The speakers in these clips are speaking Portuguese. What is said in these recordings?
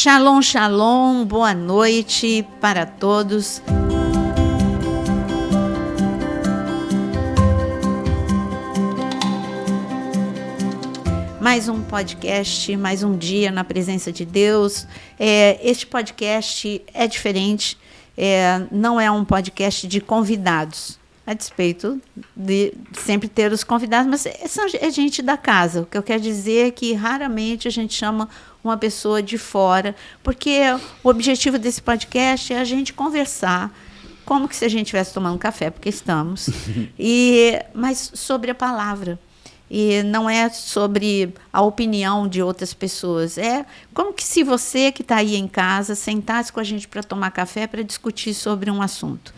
Shalom, shalom, boa noite para todos. Mais um podcast, mais um dia na presença de Deus. Este podcast é diferente, não é um podcast de convidados, a despeito de sempre ter os convidados, mas é gente da casa. O que eu quero dizer é que raramente a gente chama uma pessoa de fora, porque o objetivo desse podcast é a gente conversar, como que se a gente estivesse tomando café, porque estamos, mas sobre a palavra. E não é sobre a opinião de outras pessoas. É como que se você que está aí em casa sentasse com a gente para tomar café, para discutir sobre um assunto.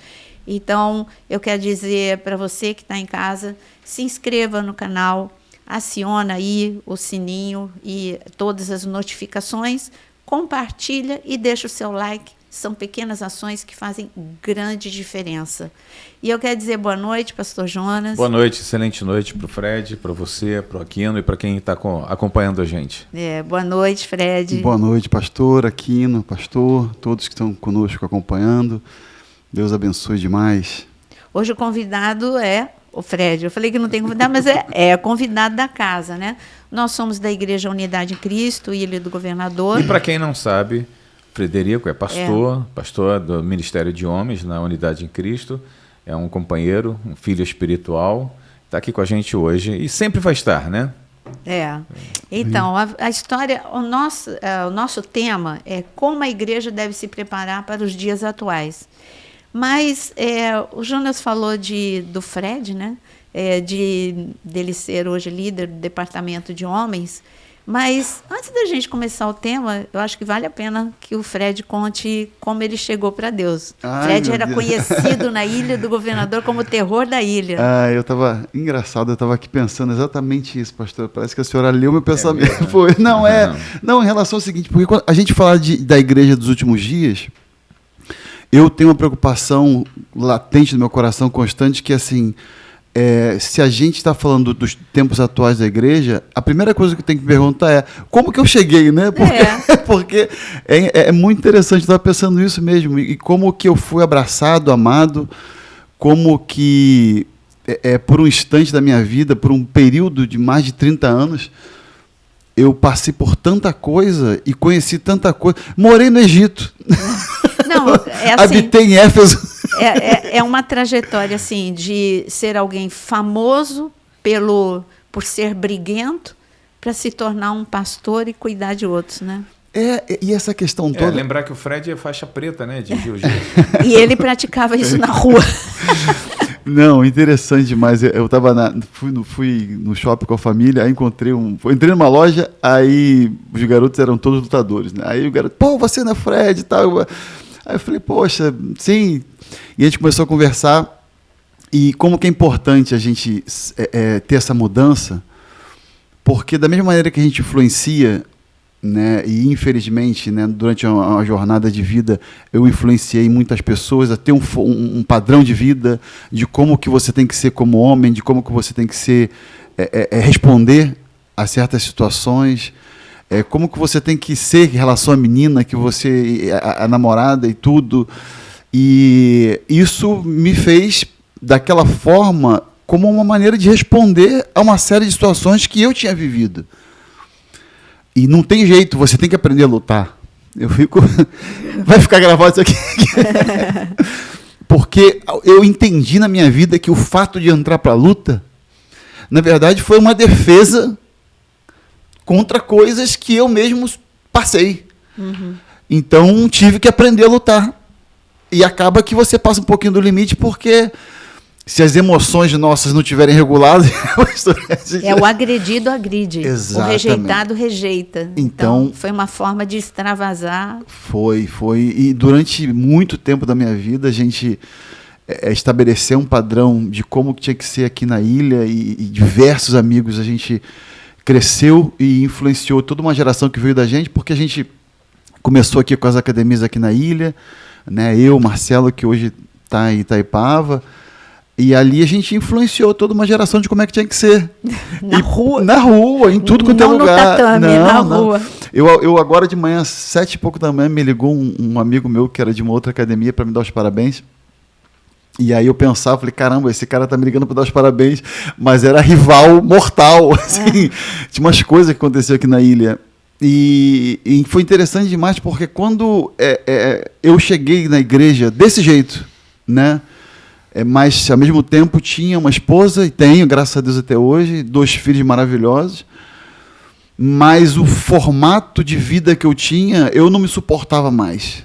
Então, eu quero dizer para você que está em casa, se inscreva no canal, aciona aí o sininho e todas as notificações, compartilha e deixa o seu like. São pequenas ações que fazem grande diferença. E eu quero dizer boa noite, pastor Jonas. Boa noite, excelente noite para o Fred, para você, para o Aquino e para quem está acompanhando a gente. Boa noite, Fred. Boa noite, pastor, Aquino, pastor, todos que estão conosco acompanhando. Deus abençoe demais. Hoje o convidado é o Fred. Eu falei que não tem convidado, mas é convidado da casa, né? Nós somos da Igreja Unidade em Cristo, Ilha do Governador. E para quem não sabe, Frederico é pastor do Ministério de Homens na Unidade em Cristo, é um companheiro, um filho espiritual, está aqui com a gente hoje e sempre vai estar, né? Então, a história, o nosso tema é como a igreja deve se preparar para os dias atuais. Mas o Jonas falou do Fred, né? Dele ser hoje líder do departamento de homens. Mas antes da gente começar o tema, eu acho que vale a pena que o Fred conte como ele chegou para Deus. Fred era conhecido na Ilha do Governador como o terror da ilha. Eu estava aqui pensando exatamente isso, pastor. Parece que a senhora leu meu pensamento. Não, em relação ao seguinte, porque quando a gente fala da igreja dos últimos dias, eu tenho uma preocupação latente no meu coração, constante, que assim, se a gente está falando dos tempos atuais da igreja, a primeira coisa que tem que perguntar é como que eu cheguei, né? Porque é muito interessante, eu estava pensando nisso mesmo, e como que eu fui abraçado, amado, como que por um instante da minha vida, por um período de mais de 30 anos, eu passei por tanta coisa e conheci tanta coisa. Morei no Egito. Não, assim, habitei em Éfeso. É uma trajetória assim, de ser alguém famoso por ser briguento para se tornar um pastor e cuidar de outros, né? E essa questão toda... Lembrar que o Fred é faixa preta, né, de jiu-jitsu. E ele praticava isso na rua. Não, interessante demais. Eu fui no shopping com a família, aí entrei numa loja, aí os garotos eram todos lutadores, né? Aí o garoto, você não é Fred e tal. Aí eu falei, poxa, sim. E a gente começou a conversar, e como que é importante a gente ter essa mudança, porque da mesma maneira que a gente influencia, né, e infelizmente, né, durante uma jornada de vida, eu influenciei muitas pessoas a ter um padrão de vida, de como que você tem que ser como homem, de como que você tem que ser, responder a certas situações, como que você tem que ser em relação à menina, que você, a namorada e tudo. E isso me fez, daquela forma, como uma maneira de responder a uma série de situações que eu tinha vivido. E não tem jeito, você tem que aprender a lutar. Vai ficar gravado isso aqui. Porque eu entendi na minha vida que o fato de entrar para a luta, na verdade, foi uma defesa contra coisas que eu mesmo passei. Uhum. Então, tive que aprender a lutar. E acaba que você passa um pouquinho do limite, porque se as emoções nossas não estiverem reguladas... o agredido agride. Exatamente. O rejeitado rejeita. Então, foi uma forma de extravasar. Foi. E durante muito tempo da minha vida, a gente estabeleceu um padrão de como que tinha que ser aqui na ilha, e diversos amigos, a gente cresceu e influenciou toda uma geração que veio da gente, porque a gente começou aqui com as academias aqui na ilha, né? Eu, Marcelo, que hoje está em Itaipava, E ali a gente influenciou toda uma geração de como é que tinha que ser. Rua? Na rua, em tudo quanto é lugar. Não no tatame, na rua. Eu agora de manhã, 7h pouco da manhã, me ligou um amigo meu que era de uma outra academia para me dar os parabéns. E aí eu pensava, falei, caramba, esse cara tá me ligando para dar os parabéns, mas era rival mortal, assim. Tinha umas coisas que aconteciam aqui na ilha. E foi interessante demais, porque quando eu cheguei na igreja desse jeito, né? Mas, ao mesmo tempo, tinha uma esposa, e tenho, graças a Deus até hoje, 2 filhos maravilhosos, mas o formato de vida que eu tinha, eu não me suportava mais.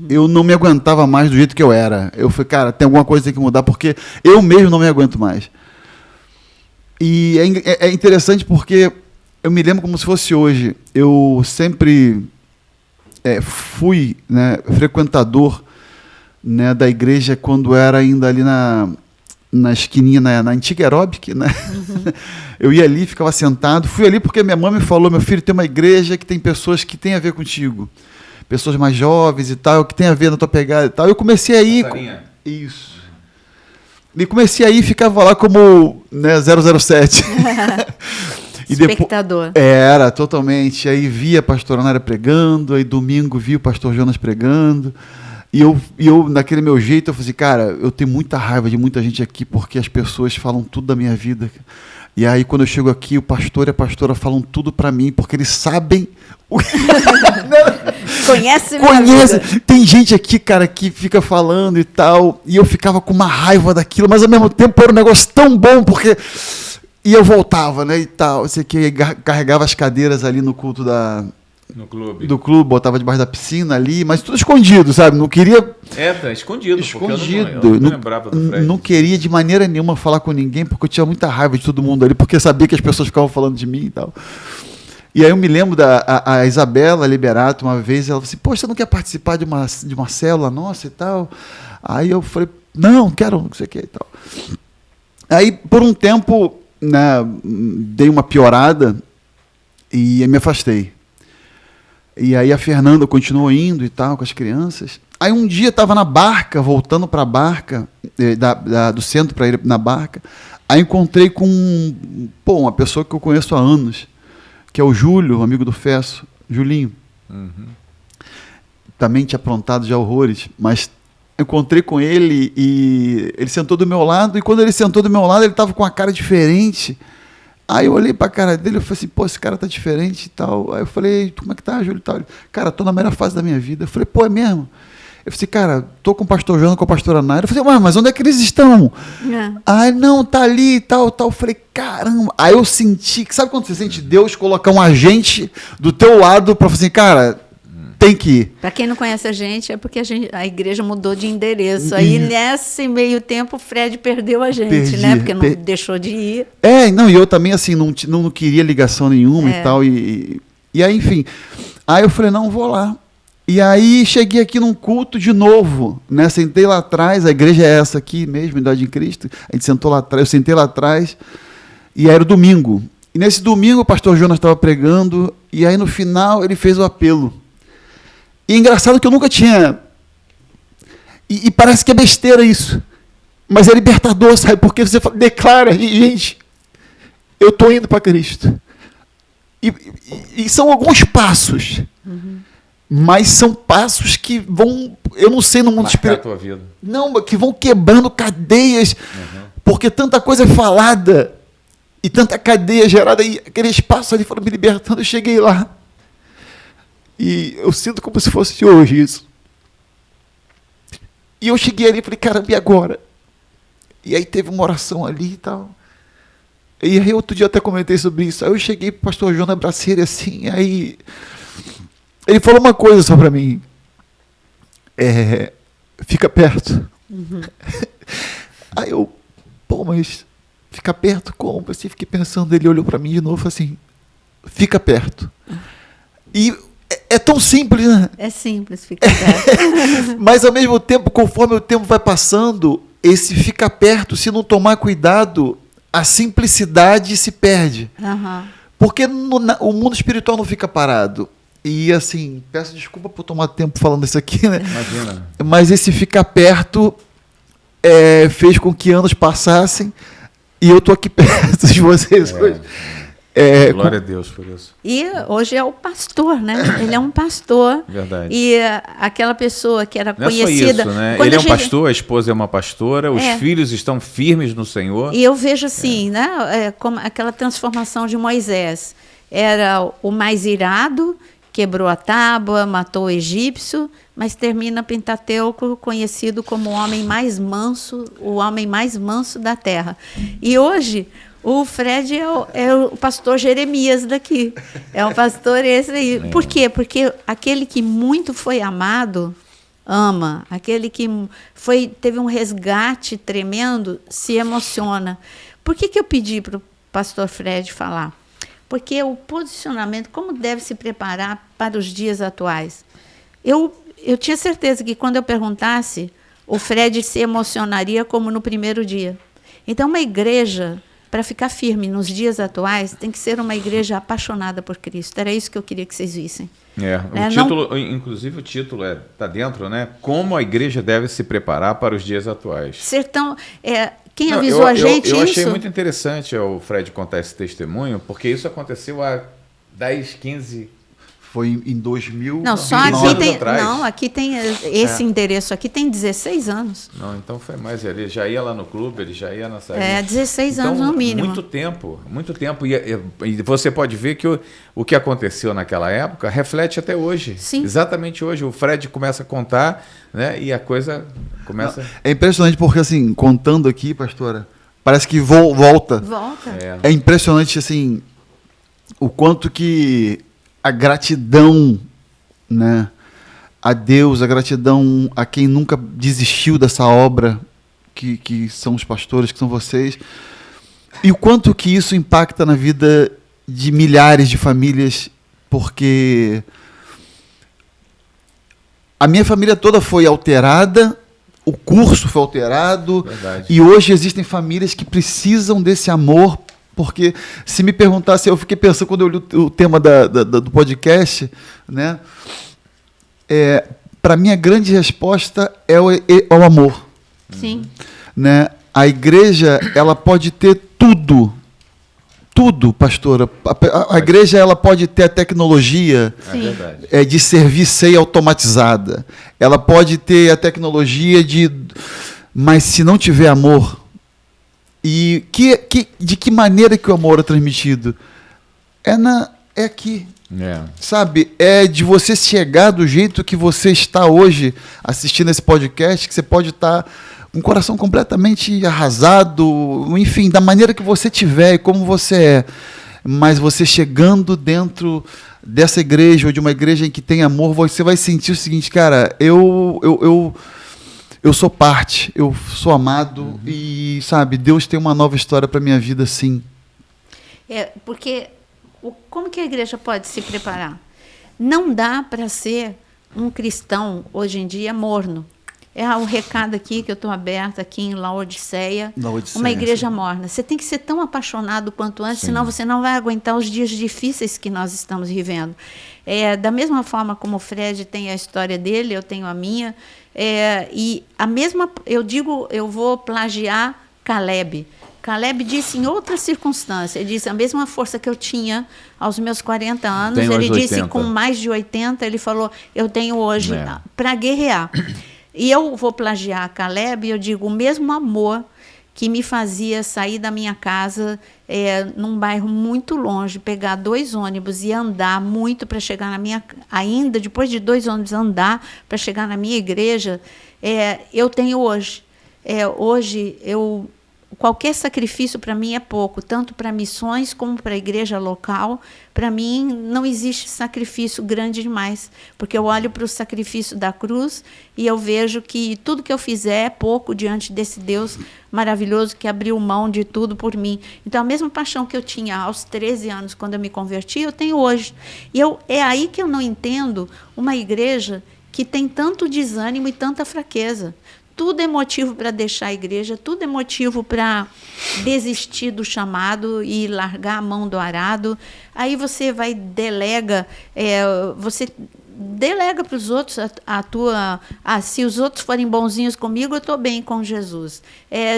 Eu não me aguentava mais do jeito que eu era. Eu falei, cara, tem alguma coisa que tem que mudar, porque eu mesmo não me aguento mais. E é interessante porque eu me lembro como se fosse hoje. Eu sempre fui, né, frequentador, né, da igreja quando era ainda ali na esquininha, na antiga Aeróbic, né? Eu ia ali, ficava sentado. Fui ali porque minha mãe me falou, meu filho, tem uma igreja que tem pessoas que têm a ver contigo. Pessoas mais jovens e tal, que tem a ver na tua pegada e tal. Eu comecei a ir... Isso. E comecei a ir e ficava lá como, né, 007. E espectador. Era, totalmente. Aí via a pastora Nara pregando, aí domingo via o pastor Jonas pregando. E eu, naquele meu jeito, eu falei assim, cara, eu tenho muita raiva de muita gente aqui, porque as pessoas falam tudo da minha vida. E aí, quando eu chego aqui, o pastor e a pastora falam tudo para mim, porque eles sabem... Conhece. Tem gente aqui, cara, que fica falando e tal, e eu ficava com uma raiva daquilo, mas ao mesmo tempo era um negócio tão bom, porque... E eu voltava, né, e tal, sei que carregava as cadeiras ali no culto do clube, botava debaixo da piscina ali, mas tudo escondido, sabe? Não queria... Tá escondido. Escondido. Eu não lembrava do Fred. Não queria de maneira nenhuma falar com ninguém, porque eu tinha muita raiva de todo mundo ali, porque eu sabia que as pessoas ficavam falando de mim e tal. E aí eu me lembro a Isabela Liberato, uma vez, ela falou assim, poxa, você não quer participar de uma célula nossa e tal? Aí eu falei, não quero, não sei o que e tal. Aí, por um tempo, né, dei uma piorada e me afastei. E aí a Fernanda continuou indo e tal, com as crianças. Aí um dia estava na barca, voltando para a barca, do centro para ir na barca. Aí encontrei com uma pessoa que eu conheço há anos, que é o Júlio, amigo do Fesso, Julinho. Também tinha aprontado já horrores, mas encontrei com ele e ele sentou do meu lado, e quando ele sentou do meu lado, ele estava com uma cara diferente. Aí eu olhei para a cara dele e falei assim, pô, esse cara tá diferente e tal. Aí eu falei, como é que tá, Júlio? Ele, cara, tô na melhor fase da minha vida. Eu falei, pô, é mesmo? Eu falei assim, cara, tô com o pastor João, com a pastora Naira. Eu falei, mas onde é que eles estão? Aí, não, tá ali e tal. Eu falei, caramba. Aí eu senti, sabe quando você sente Deus colocar um agente do teu lado para falar assim, cara, tem que ir. Para quem não conhece a gente, é porque a igreja mudou de endereço. Aí, nesse meio tempo, o Fred perdeu a gente, né? Porque não deixou de ir. E eu também, assim, não queria ligação nenhuma e tal. E aí, enfim. Aí eu falei, não, vou lá. E aí, cheguei aqui num culto de novo, né? Sentei lá atrás, a igreja é essa aqui mesmo, Unidade em Cristo. A gente sentou lá atrás, eu sentei lá atrás. E aí era o domingo. E nesse domingo, o pastor Jonas estava pregando. E aí, no final, ele fez o apelo. E é engraçado que eu nunca tinha... E parece que é besteira isso. Mas é libertador, sabe? Porque você declara, gente, eu estou indo para Cristo. E são alguns passos. Mas são passos que vão... Eu não sei no mundo espiritual... tua vida. Não, que vão quebrando cadeias. Porque tanta coisa é falada. E tanta cadeia gerada. E aquele espaço ali foram me libertando. Eu cheguei lá. E eu sinto como se fosse hoje isso. E eu cheguei ali e falei, caramba, e agora? E aí teve uma oração ali e tal. E aí outro dia eu até comentei sobre isso. Aí eu cheguei para o pastor João, abracei ele assim, aí ele falou uma coisa só para mim. Fica perto. Aí eu, mas fica perto como? Assim, fiquei pensando, ele olhou para mim de novo assim, fica perto. E é tão simples, né? É simples, fica perto. Mas, ao mesmo tempo, conforme o tempo vai passando, esse fica perto, se não tomar cuidado, a simplicidade se perde. Porque o mundo espiritual não fica parado. E, assim, peço desculpa por tomar tempo falando isso aqui, né? Imagina. Mas esse ficar perto fez com que anos passassem e eu estou aqui perto de vocês hoje. Glória a Deus por isso. E hoje é o pastor, né? Ele é um pastor. Verdade. E aquela pessoa que era Não conhecida... é só isso, né? Quando Ele é um cheguei- pastor, a esposa é uma pastora, os filhos estão firmes no Senhor. E eu vejo assim, né? Como aquela transformação de Moisés. Era o mais irado, quebrou a tábua, matou o egípcio, mas termina Pentateuco conhecido como o homem mais manso da terra. E hoje o Fred é o pastor Jeremias daqui. É o pastor esse aí. Por quê? Porque aquele que muito foi amado, ama. Aquele que teve um resgate tremendo, se emociona. Por que eu pedi para o pastor Fred falar? Porque o posicionamento, como deve se preparar para os dias atuais? Eu tinha certeza que quando eu perguntasse, o Fred se emocionaria como no primeiro dia. Então, uma igreja, para ficar firme nos dias atuais, tem que ser uma igreja apaixonada por Cristo. Era isso que eu queria que vocês vissem. Inclusive o título está dentro, né? Como a igreja deve se preparar para os dias atuais. Quem avisou a gente eu isso? achei muito interessante o Fred contar esse testemunho, porque isso aconteceu há 10, 15... Foi em 2000. Não, só aqui tem. Não, aqui tem esse endereço aqui tem 16 anos. Não, então foi mais. Ele já ia lá no clube, ele já ia na saída. 16 anos no mínimo. Muito tempo, muito tempo. E você pode ver que o que aconteceu naquela época reflete até hoje. Sim. Exatamente hoje. O Fred começa a contar, né? E a coisa começa. É impressionante porque, assim, contando aqui, pastora, parece que volta. Volta. É impressionante, assim, o quanto que a gratidão, né, a Deus, a gratidão a quem nunca desistiu dessa obra, que são os pastores, que são vocês, e o quanto que isso impacta na vida de milhares de famílias, porque a minha família toda foi alterada, o curso foi alterado, Verdade. E hoje existem famílias que precisam desse amor. Porque se me perguntasse, eu fiquei pensando quando eu li o tema do podcast, né? Para mim a grande resposta é o amor. Sim. Né? A igreja, ela pode ter tudo, pastora. A igreja, ela pode ter a tecnologia de servir ceia automatizada. Ela pode ter a tecnologia mas se não tiver amor, e de que maneira que o amor é transmitido? É aqui. Sabe? É de você chegar do jeito que você está hoje assistindo esse podcast, que você pode estar com o coração completamente arrasado, enfim, da maneira que você tiver e como você é. Mas você chegando dentro dessa igreja ou de uma igreja em que tem amor, você vai sentir o seguinte, cara, eu sou parte, eu sou amado e, sabe, Deus tem uma nova história para minha vida, sim. Porque como que a igreja pode se preparar? Não dá para ser um cristão, hoje em dia, morno. O recado aqui, que eu estou aberta aqui em Laodiceia, uma igreja morna. Você tem que ser tão apaixonado quanto antes, senão você não vai aguentar os dias difíceis que nós estamos vivendo. Da mesma forma como o Fred tem a história dele, eu tenho a minha, e a mesma, eu vou plagiar Caleb. Caleb disse em outra circunstância, ele disse a mesma força que eu tinha aos meus 40 anos, ele disse com mais de 80, ele falou, eu tenho hoje para guerrear. E eu vou plagiar Caleb e eu digo, o mesmo amor que me fazia sair da minha casa num bairro muito longe, pegar 2 ônibus e andar muito para chegar na minha... Ainda, depois de 2 ônibus, andar para chegar na minha igreja, eu tenho hoje. Hoje, qualquer sacrifício para mim é pouco, tanto para missões como para a igreja local. Para mim, não existe sacrifício grande demais, porque eu olho para o sacrifício da cruz e eu vejo que tudo que eu fizer é pouco diante desse Deus maravilhoso que abriu mão de tudo por mim. Então, a mesma paixão que eu tinha aos 13 anos, quando eu me converti, eu tenho hoje. E é aí que eu não entendo uma igreja que tem tanto desânimo e tanta fraqueza. Tudo é motivo para deixar a igreja, tudo é motivo para desistir do chamado e largar a mão do arado. Aí você delega, você delega para os outros se os outros forem bonzinhos comigo, eu estou bem com Jesus.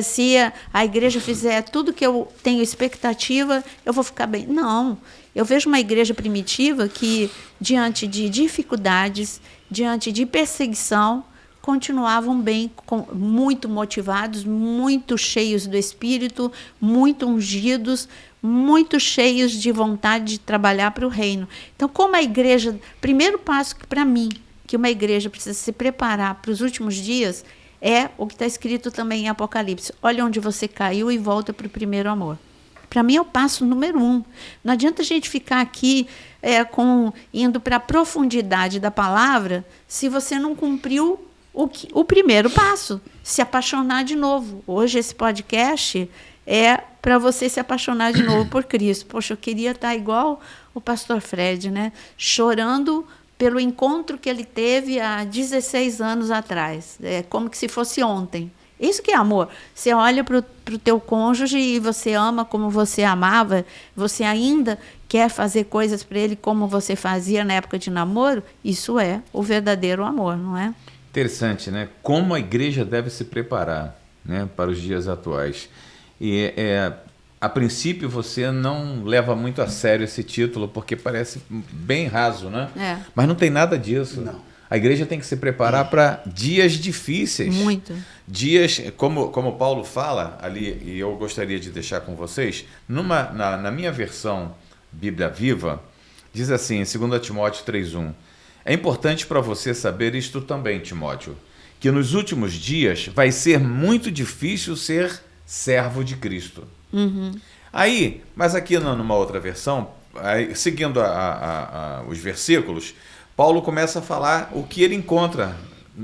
Se a igreja fizer tudo que eu tenho expectativa, eu vou ficar bem. Não. Eu vejo uma igreja primitiva que, diante de dificuldades, diante de perseguição, continuavam bem, muito motivados, muito cheios do Espírito, muito ungidos, muito cheios de vontade de trabalhar para o reino. Então, como a igreja, primeiro passo que para mim, que uma igreja precisa se preparar para os últimos dias, é o que está escrito também em Apocalipse. Olha onde você caiu e volta para o primeiro amor. Para mim é o passo número 1. Não adianta a gente ficar aqui indo para a profundidade da palavra se você não cumpriu o primeiro passo, se apaixonar de novo. Hoje esse podcast é para você se apaixonar de novo por Cristo. Poxa, eu queria estar igual o pastor Fred, né? Chorando pelo encontro que ele teve há 16 anos atrás. Como que se fosse ontem. Isso que é amor. Você olha para o teu cônjuge e você ama como você amava, você ainda quer fazer coisas para ele como você fazia na época de namoro. Isso é o verdadeiro amor, não é? Interessante, né? Como a igreja deve se preparar, né, para os dias atuais. E a princípio você não leva muito a sério esse título, porque parece bem raso, né? Mas não tem nada disso. Não. A igreja tem que se preparar para dias difíceis. Muito. Dias, como Paulo fala ali, e eu gostaria de deixar com vocês, na minha versão Bíblia Viva, diz assim, em 2 Timóteo 3:1, é importante para você saber isto também, Timóteo, que nos últimos dias vai ser muito difícil ser servo de Cristo. Uhum. Mas aqui numa outra versão, seguindo os versículos, Paulo começa a falar o que ele encontra,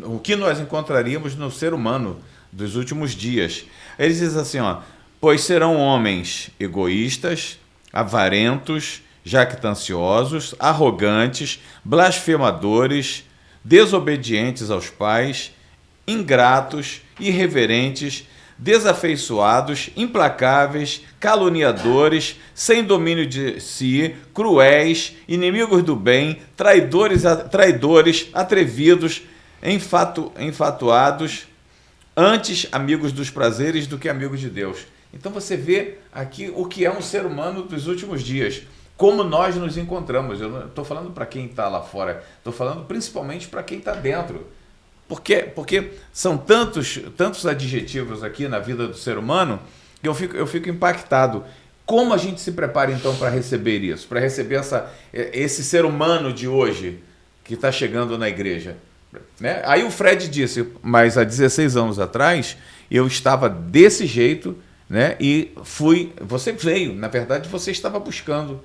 o que nós encontraríamos no ser humano dos últimos dias. Ele diz assim, pois serão homens egoístas, avarentos, jactanciosos, arrogantes, blasfemadores, desobedientes aos pais, ingratos, irreverentes, desafeiçoados, implacáveis, caluniadores, sem domínio de si, cruéis, inimigos do bem, traidores, atrevidos, enfatuados, antes amigos dos prazeres do que amigos de Deus. Então você vê aqui o que é um ser humano dos últimos dias. Como nós nos encontramos. Eu não estou falando para quem está lá fora, estou falando principalmente para quem está dentro. Porque são tantos adjetivos aqui na vida do ser humano que eu fico impactado. Como a gente se prepara então para receber isso? Para receber esse ser humano de hoje que está chegando na igreja? Né? Aí o Fred disse, mas há 16 anos atrás eu estava desse jeito, né? E você veio, na verdade você estava buscando.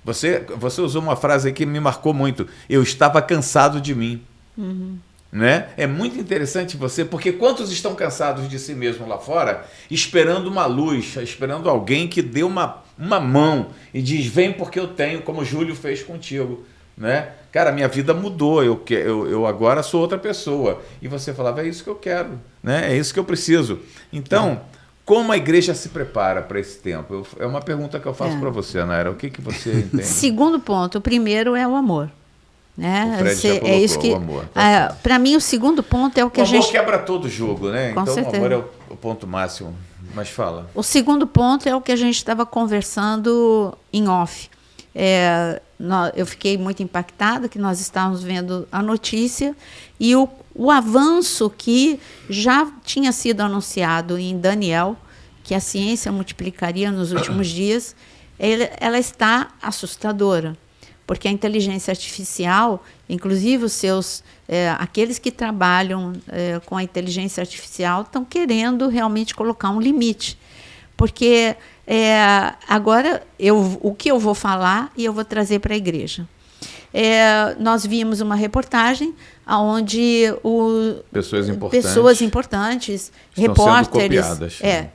Você usou uma frase aí que me marcou muito. Eu estava cansado de mim. Uhum. Né? É muito interessante porque quantos estão cansados de si mesmo lá fora, esperando uma luz, esperando alguém que dê uma mão e diz, vem porque eu tenho, como o Júlio fez contigo. Né? Cara, minha vida mudou, eu agora sou outra pessoa. E você falava, é isso que eu quero, né? É isso que eu preciso. Então... Como a igreja se prepara para esse tempo? É uma pergunta que eu faço para você, Naira. O que você entende? Segundo ponto, o primeiro é o amor. Né? O Fred já colocou, é isso que, o amor. Para mim, o segundo ponto é o que a gente... O amor quebra todo jogo, né? Com então certeza. O amor é o ponto máximo. Mas fala. O segundo ponto é o que a gente estava conversando em off. Eu fiquei muito impactada que nós estávamos vendo a notícia e o avanço que já tinha sido anunciado em Daniel, que a ciência multiplicaria nos últimos dias, ela está assustadora, porque a inteligência artificial, inclusive aqueles que trabalham com a inteligência artificial, estão querendo realmente colocar um limite, porque agora o que eu vou falar e eu vou trazer para a igreja. Nós vimos uma reportagem onde pessoas importantes,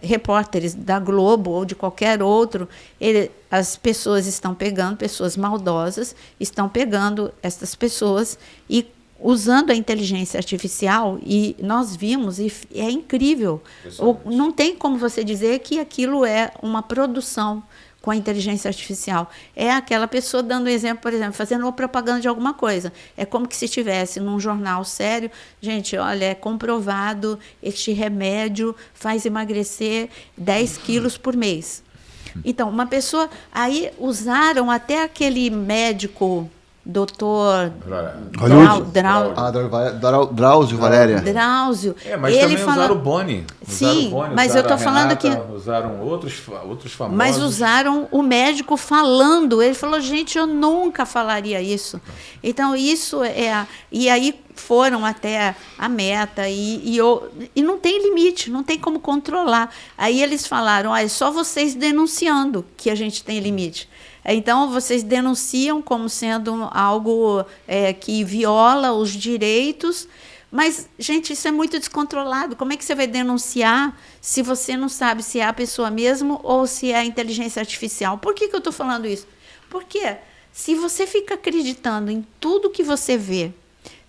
repórteres da Globo ou de qualquer outro, as pessoas estão pegando, pessoas maldosas, estão pegando essas pessoas e usando a inteligência artificial, e nós vimos, e é incrível. Não tem como você dizer que aquilo é uma produção. com a inteligência artificial. É aquela pessoa dando exemplo, por exemplo, fazendo uma propaganda de alguma coisa. É como que se estivesse num jornal sério. Gente, olha, é comprovado, este remédio faz emagrecer 10 quilos por mês. Então, uma pessoa... Aí usaram até aquele médico... Doutor Drauzio Valéria. Drauzio. Mas ele também usaram o Boni. Sim, mas eu estou falando que... Usaram outros famosos. Mas usaram o médico falando. Ele falou, gente, eu nunca falaria isso. Então, isso é... E aí foram até a meta e não tem limite, não tem como controlar. Aí eles falaram, é só vocês denunciando que a gente tem limite. Então, vocês denunciam como sendo algo que viola os direitos, mas, gente, isso é muito descontrolado. Como é que você vai denunciar se você não sabe se é a pessoa mesmo ou se é a inteligência artificial? Por que eu estou falando isso? Porque se você fica acreditando em tudo que você vê,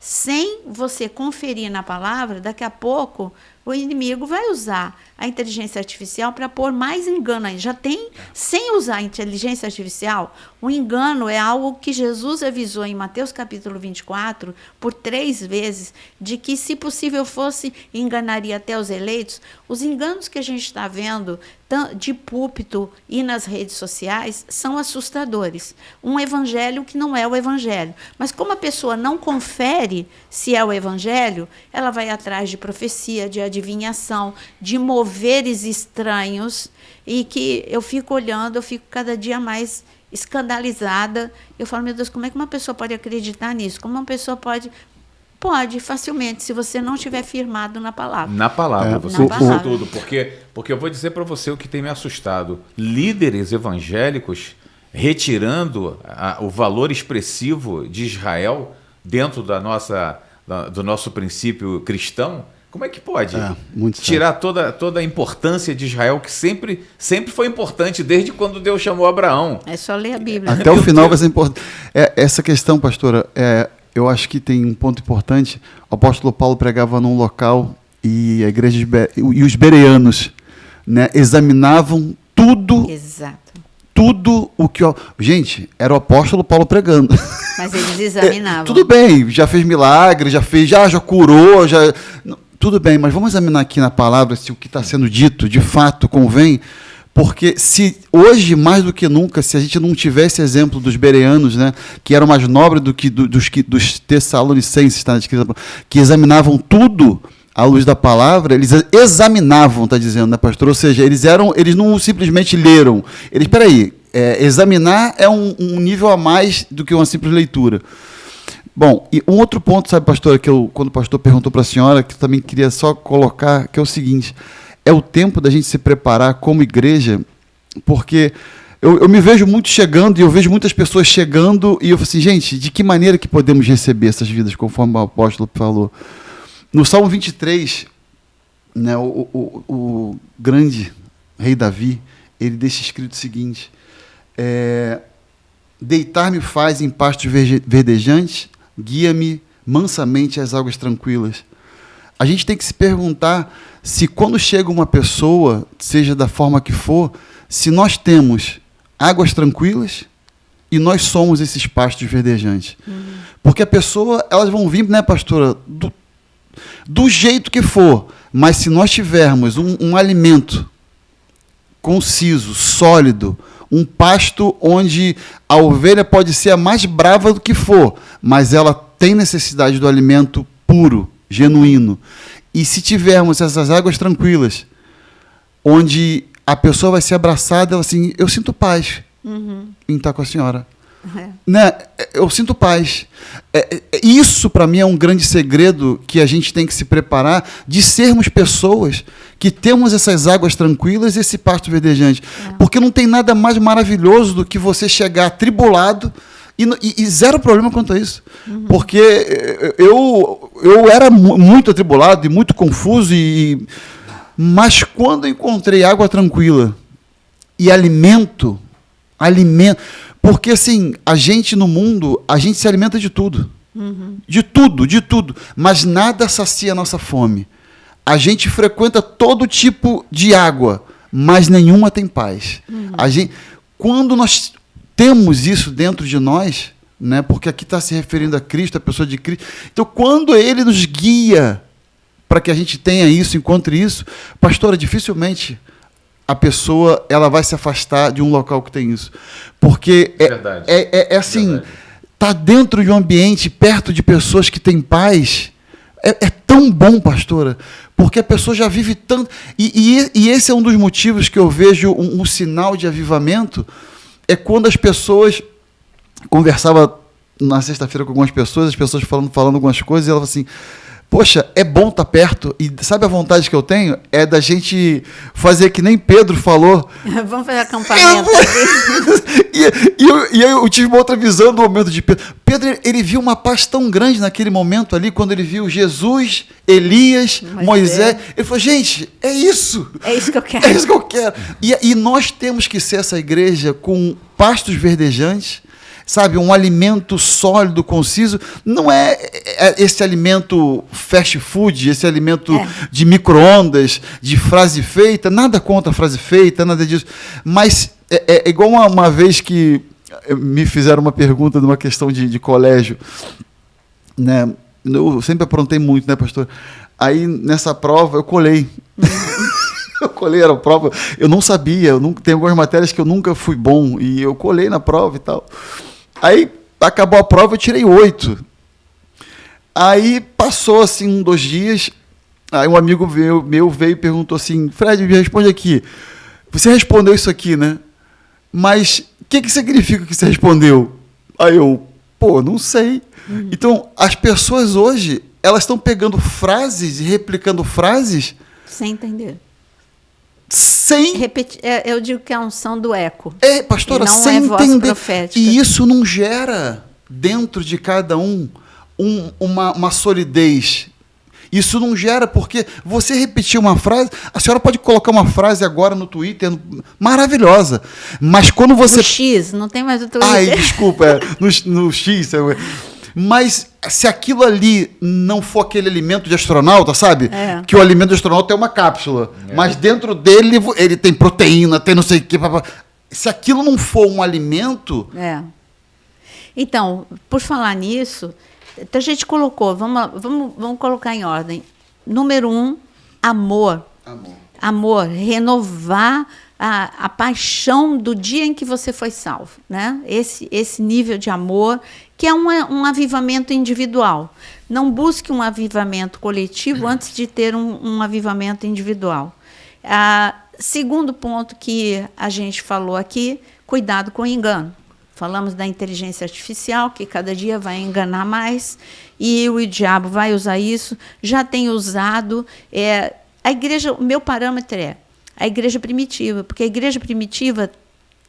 sem você conferir na palavra, daqui a pouco o inimigo vai usar a inteligência artificial para pôr mais engano aí. Já tem, sem usar a inteligência artificial, o engano é algo que Jesus avisou em Mateus capítulo 24, por 3 vezes, de que, se possível fosse, enganaria até os eleitos. Os enganos que a gente está vendo de púlpito e nas redes sociais são assustadores. Um evangelho que não é o evangelho. Mas como a pessoa não confere se é o evangelho, ela vai atrás de profecia, de adivinhação, de moveres estranhos, e que eu fico olhando, eu fico cada dia mais escandalizada. Eu falo, meu Deus, como é que uma pessoa pode acreditar nisso? Como uma pessoa pode facilmente, se você não estiver firmado na palavra. Na palavra, você disse tudo. Porque eu vou dizer para você o que tem me assustado. Líderes evangélicos retirando o valor expressivo de Israel dentro do nosso princípio cristão. Como é que pode tirar toda a importância de Israel, que sempre foi importante, desde quando Deus chamou Abraão? É só ler a Bíblia. Até o final vai ser importante. Essa questão, pastora, eu acho que tem um ponto importante. O apóstolo Paulo pregava num local e a igreja e os bereanos, né, examinavam tudo. Exato. Tudo o que... Gente, era o apóstolo Paulo pregando. Mas eles examinavam. Tudo bem, já fez milagre, já curou, tudo bem, mas vamos examinar aqui na palavra se o que está sendo dito de fato convém, porque se hoje, mais do que nunca, se a gente não tivesse exemplo dos bereanos, né, que eram mais nobres do que dos tessalonicenses, tá, que examinavam tudo à luz da palavra, eles examinavam, está dizendo, né, pastor? Ou seja, eles não simplesmente leram. Examinar é um nível a mais do que uma simples leitura. Bom, e um outro ponto, sabe, pastora, que quando o pastor perguntou para a senhora, que eu também queria só colocar, que é o seguinte: é o tempo da gente se preparar como igreja, porque eu me vejo muito chegando, e eu vejo muitas pessoas chegando, e eu falo assim, gente, de que maneira que podemos receber essas vidas, conforme o apóstolo falou? No Salmo 23, né, o grande rei Davi, ele deixa escrito o seguinte: deitar-me faz em pastos verdejantes, guia-me mansamente às águas tranquilas. A gente tem que se perguntar se, quando chega uma pessoa, seja da forma que for, se nós temos águas tranquilas e nós somos esses pastos verdejantes. Porque a pessoa, elas vão vir, né, pastora, do jeito que for, mas se nós tivermos um alimento conciso, sólido, um pasto onde a ovelha pode ser a mais brava do que for, mas ela tem necessidade do alimento puro, genuíno. E se tivermos essas águas tranquilas, onde a pessoa vai ser abraçada, ela assim, eu sinto paz em estar com a senhora. Né? Eu sinto paz. Isso, para mim, é um grande segredo que a gente tem que se preparar, de sermos pessoas que temos essas águas tranquilas e esse pasto verdejante. Porque não tem nada mais maravilhoso do que você chegar atribulado e zero problema quanto a isso. Porque eu era muito atribulado e muito confuso, mas quando eu encontrei água tranquila e alimento, porque assim, a gente no mundo, a gente se alimenta de tudo. De tudo, mas nada sacia a nossa fome. A gente frequenta todo tipo de água, mas nenhuma tem paz. quando nós temos isso dentro de nós, né, porque aqui está se referindo a Cristo, a pessoa de Cristo, então quando Ele nos guia para que a gente tenha isso, encontre isso, pastora, dificilmente a pessoa ela vai se afastar de um local que tem isso, porque é assim, tá dentro de um ambiente perto de pessoas que têm paz, é tão bom, pastora, porque a pessoa já vive tanto, e esse é um dos motivos que eu vejo um sinal de avivamento, é quando as pessoas, conversava na sexta-feira com algumas pessoas, as pessoas falando algumas coisas, e ela falou assim, poxa, é bom estar perto, e sabe a vontade que eu tenho? É da gente fazer que nem Pedro falou. Vamos fazer acampamento. E eu tive uma outra visão do momento de Pedro. Pedro, ele viu uma paz tão grande naquele momento ali, quando ele viu Jesus, Elias, Moisés. Ele falou, gente, é isso. É isso que eu quero. É isso que eu quero. E nós temos que ser essa igreja com pastos verdejantes, sabe, um alimento sólido, conciso, não é esse alimento fast food, esse alimento de micro-ondas, de frase feita, nada contra a frase feita, nada disso, mas é igual uma vez que me fizeram uma pergunta de uma questão de colégio, né, eu sempre aprontei muito, né, pastor? Aí, nessa prova, eu colei. Eu colei, era a prova, eu não sabia, tem algumas matérias que eu nunca fui bom, e eu colei na prova e tal. Aí, acabou a prova, eu tirei 8. Aí, passou, assim, 2 dias, aí um amigo meu veio e perguntou assim, Fred, me responde aqui, você respondeu isso aqui, né? Mas, o que significa que você respondeu? Aí eu, não sei. Então, as pessoas hoje, elas estão pegando frases e replicando frases... Sem entender. Sem... Eu digo que é a unção do eco. Pastora, não sem voz entender. profética. E isso não gera dentro de cada uma solidez. Isso não gera, porque você repetir uma frase, a senhora pode colocar uma frase agora no Twitter, maravilhosa, mas quando você... No X, não tem mais o Twitter. Ai, desculpa, no X... Mas se aquilo ali não for aquele alimento de astronauta, sabe? Que o alimento de astronauta é uma cápsula. Mas dentro dele, ele tem proteína, tem não sei o quê. Se aquilo não for um alimento... Então, por falar nisso, a gente colocou, vamos colocar em ordem. Número 1, amor. Amor, renovar a paixão do dia em que você foi salvo, né? Esse nível de amor, que é um avivamento individual. Não busque um avivamento coletivo antes de ter um avivamento individual. Segundo ponto que a gente falou aqui, cuidado com o engano. Falamos da inteligência artificial, que cada dia vai enganar mais, e o diabo vai usar isso, já tem usado. A igreja, o meu parâmetro é a igreja primitiva, porque a igreja primitiva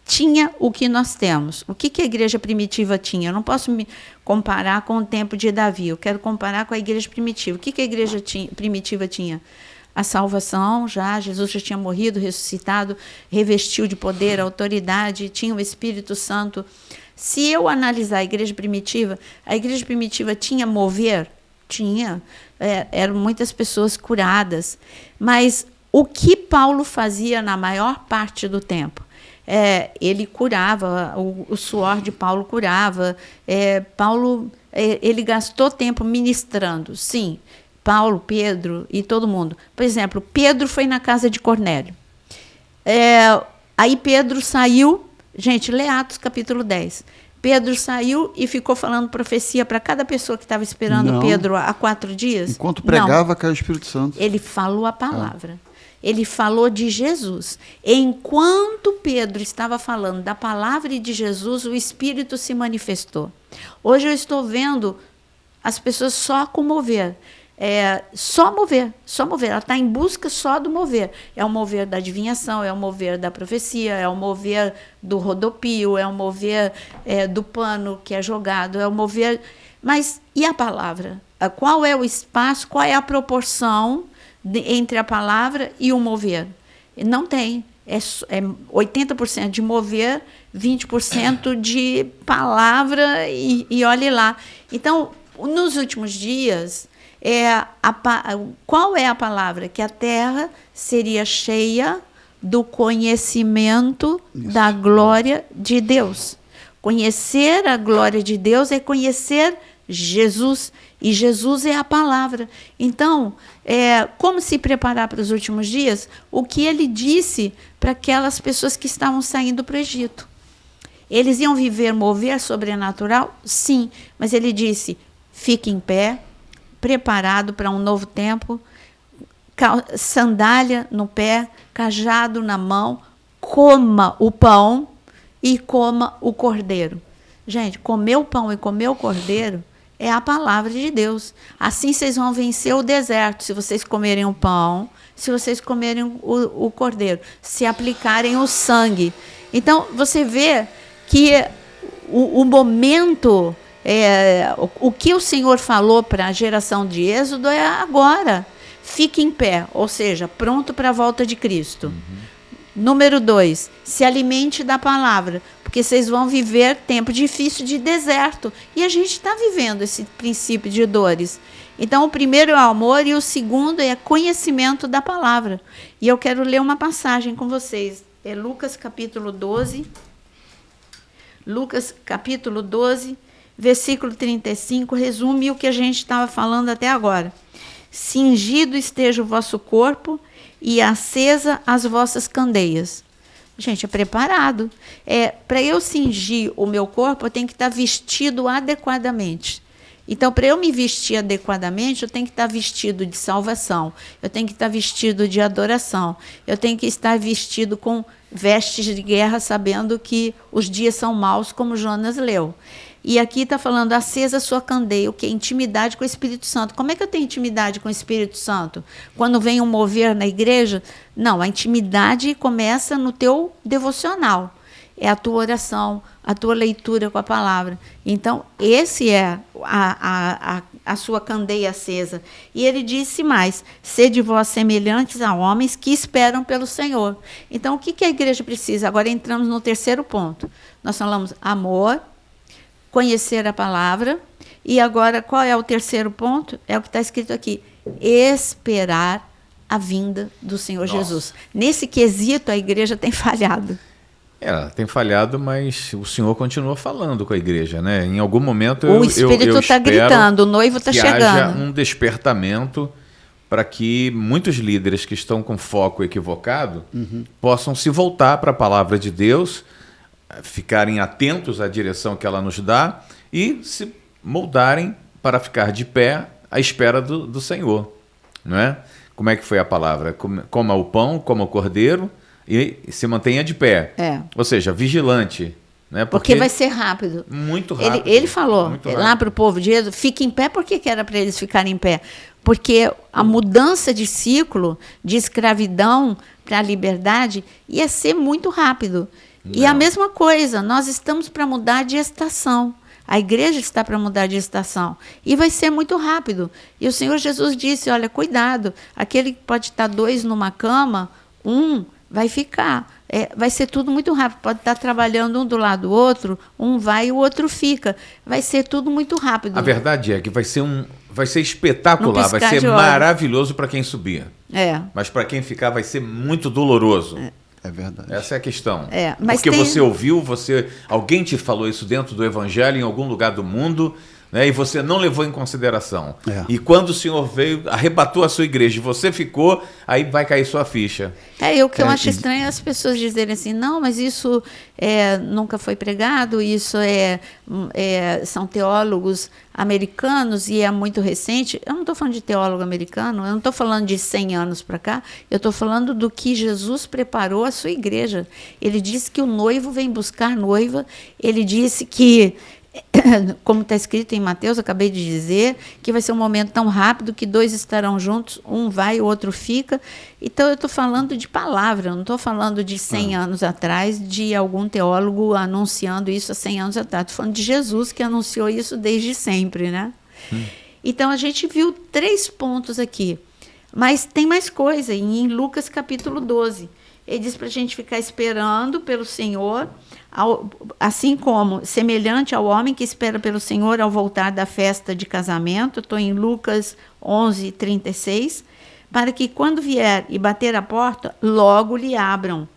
tinha o que nós temos. O que a igreja primitiva tinha? Eu não posso me comparar com o tempo de Davi, eu quero comparar com a igreja primitiva. O que a igreja primitiva tinha? A salvação, Jesus já tinha morrido, ressuscitado, revestiu de poder, autoridade, tinha o Espírito Santo. Se eu analisar a igreja primitiva tinha mover? Tinha. Eram muitas pessoas curadas. Mas o que Paulo fazia na maior parte do tempo? Ele curava, o suor de Paulo curava. Paulo, ele gastou tempo ministrando, sim. Paulo, Pedro e todo mundo. Por exemplo, Pedro foi na casa de Cornélio. Aí Pedro saiu, gente, lê Atos capítulo 10. Pedro saiu e ficou falando profecia para cada pessoa que estava esperando Pedro há 4 dias. Enquanto pregava, caiu o Espírito Santo. Ele falou a palavra. Ele falou de Jesus. Enquanto Pedro estava falando da palavra e de Jesus, o Espírito se manifestou. Hoje eu estou vendo as pessoas só com mover. Só mover. Ela está em busca só do mover. É o mover da adivinhação, é o mover da profecia, é o mover do rodopio, é o mover do pano que é jogado, é o mover... Mas e a palavra? Qual é o espaço, qual é a proporção entre a palavra e o mover? Não tem. É 80% de mover, 20% de palavra e olhe lá. Então, nos últimos dias... qual é a palavra? Que a terra seria cheia do conhecimento da glória de Deus. Conhecer a glória de Deus é conhecer Jesus, e Jesus é a palavra. Então, como se preparar para os últimos dias? O que ele disse para aquelas pessoas que estavam saindo para o Egito. Eles iam viver mover sobrenatural? Sim, mas ele disse, fique em pé, preparado para um novo tempo, sandália no pé, cajado na mão, coma o pão e coma o cordeiro. Gente, comer o pão e comer o cordeiro é a palavra de Deus. Assim vocês vão vencer o deserto, se vocês comerem o pão, se vocês comerem o cordeiro, se aplicarem o sangue. Então, você vê que o momento, o que o Senhor falou para a geração de Êxodo é agora. Fique em pé, ou seja, pronto para a volta de Cristo. Número 2, se alimente da palavra, porque vocês vão viver tempo difícil de deserto. E a gente está vivendo esse princípio de dores. Então, o primeiro é o amor e o segundo é conhecimento da palavra. E eu quero ler uma passagem com vocês. É Lucas capítulo 12. Lucas capítulo 12, versículo 35, resume o que a gente estava falando até agora. Cingido esteja o vosso corpo e acesa as vossas candeias. Gente, é preparado. Para eu cingir o meu corpo, eu tenho que estar vestido adequadamente. Então, para eu me vestir adequadamente, eu tenho que estar vestido de salvação, eu tenho que estar vestido de adoração, eu tenho que estar vestido com vestes de guerra, sabendo que os dias são maus, como Jonas leu. E aqui está falando, acesa a sua candeia, o que é intimidade com o Espírito Santo. Como é que eu tenho intimidade com o Espírito Santo? Quando vem um mover na igreja? Não, a intimidade começa no teu devocional. É a tua oração, a tua leitura com a palavra. Então, esse é a sua candeia acesa. E ele disse mais, sede vós semelhantes a homens que esperam pelo Senhor. Então, o que a igreja precisa? Agora entramos no terceiro ponto. Nós falamos amor, conhecer a palavra, e agora qual é o terceiro ponto? É o que está escrito aqui, esperar a vinda do Senhor Jesus. Nesse quesito, a igreja tem falhado. Ela tem falhado, mas o Senhor continua falando com a igreja, né? Em algum momento o Espírito está gritando, o noivo está chegando. Haja um despertamento para que muitos líderes que estão com foco equivocado possam se voltar para a palavra de Deus, ficarem atentos à direção que ela nos dá e se moldarem para ficar de pé à espera do Senhor, não é? Como é que foi a palavra? Coma o pão, coma o cordeiro e se mantenha de pé. Ou seja, vigilante. Né? Porque vai ser rápido. Muito rápido. Ele falou lá para o povo de Êxodo, fique em pé. Por que era para eles ficarem em pé? Porque a mudança de ciclo de escravidão para a liberdade ia ser muito rápido. E a mesma coisa, nós estamos para mudar de estação. A igreja está para mudar de estação. E vai ser muito rápido. E o Senhor Jesus disse, olha, cuidado, aquele que pode estar 2 numa cama, 1 vai ficar. Vai ser tudo muito rápido. Pode estar trabalhando um do lado do outro, um vai e o outro fica. Vai ser tudo muito rápido. A verdade é que vai ser espetacular, vai ser maravilhoso para quem subir. Mas para quem ficar vai ser muito doloroso. É verdade. Essa é a questão. Mas porque você ouviu, alguém te falou isso dentro do Evangelho, em algum lugar do mundo, né, e você não levou em consideração. E quando o Senhor veio, arrebatou a sua igreja e você ficou, aí vai cair sua ficha. O que eu acho estranho é as pessoas dizerem assim, não, mas isso nunca foi pregado, isso são teólogos americanos e é muito recente. Eu não estou falando de teólogo americano, eu não estou falando de 100 anos para cá, eu estou falando do que Jesus preparou a sua igreja. Ele disse que o noivo vem buscar noiva, ele disse que, como está escrito em Mateus, acabei de dizer, que vai ser um momento tão rápido que 2 estarão juntos, um vai, o outro fica. Então, eu estou falando de palavra, eu não estou falando de 100 anos atrás, de algum teólogo anunciando isso há 100 anos atrás. Estou falando de Jesus, que anunciou isso desde sempre, né? Então, a gente viu 3 pontos aqui. Mas tem mais coisa, em Lucas capítulo 12. Ele diz para a gente ficar esperando pelo Senhor, assim como semelhante ao homem que espera pelo Senhor ao voltar da festa de casamento. Estou em Lucas 11, 36. para que quando vier e bater a porta, logo lhe abram.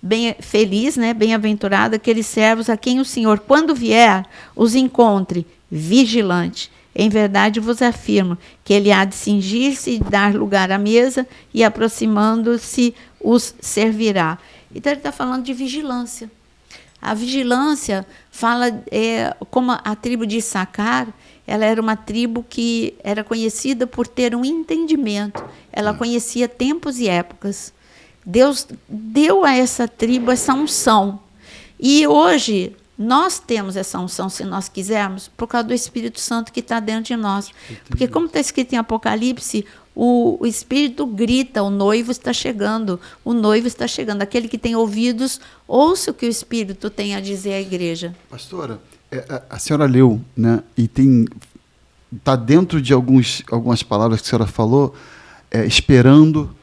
Bem feliz, né? Bem-aventurado aqueles servos a quem o Senhor, quando vier, os encontre vigilante. Em verdade vos afirmo que ele há de cingir-se e dar lugar à mesa, e aproximando-se os servirá. Então ele está falando de vigilância. A vigilância fala como a tribo de Issacar, ela era uma tribo que era conhecida por ter um entendimento. Ela conhecia tempos e épocas. Deus deu a essa tribo essa unção. E hoje nós temos essa unção, se nós quisermos, por causa do Espírito Santo que está dentro de nós. Porque como está escrito em Apocalipse, o Espírito grita, o noivo está chegando, o noivo está chegando. Aquele que tem ouvidos, ouça o que o Espírito tem a dizer à igreja. Pastora, a senhora leu, né, e está dentro de algumas palavras que a senhora falou, esperando,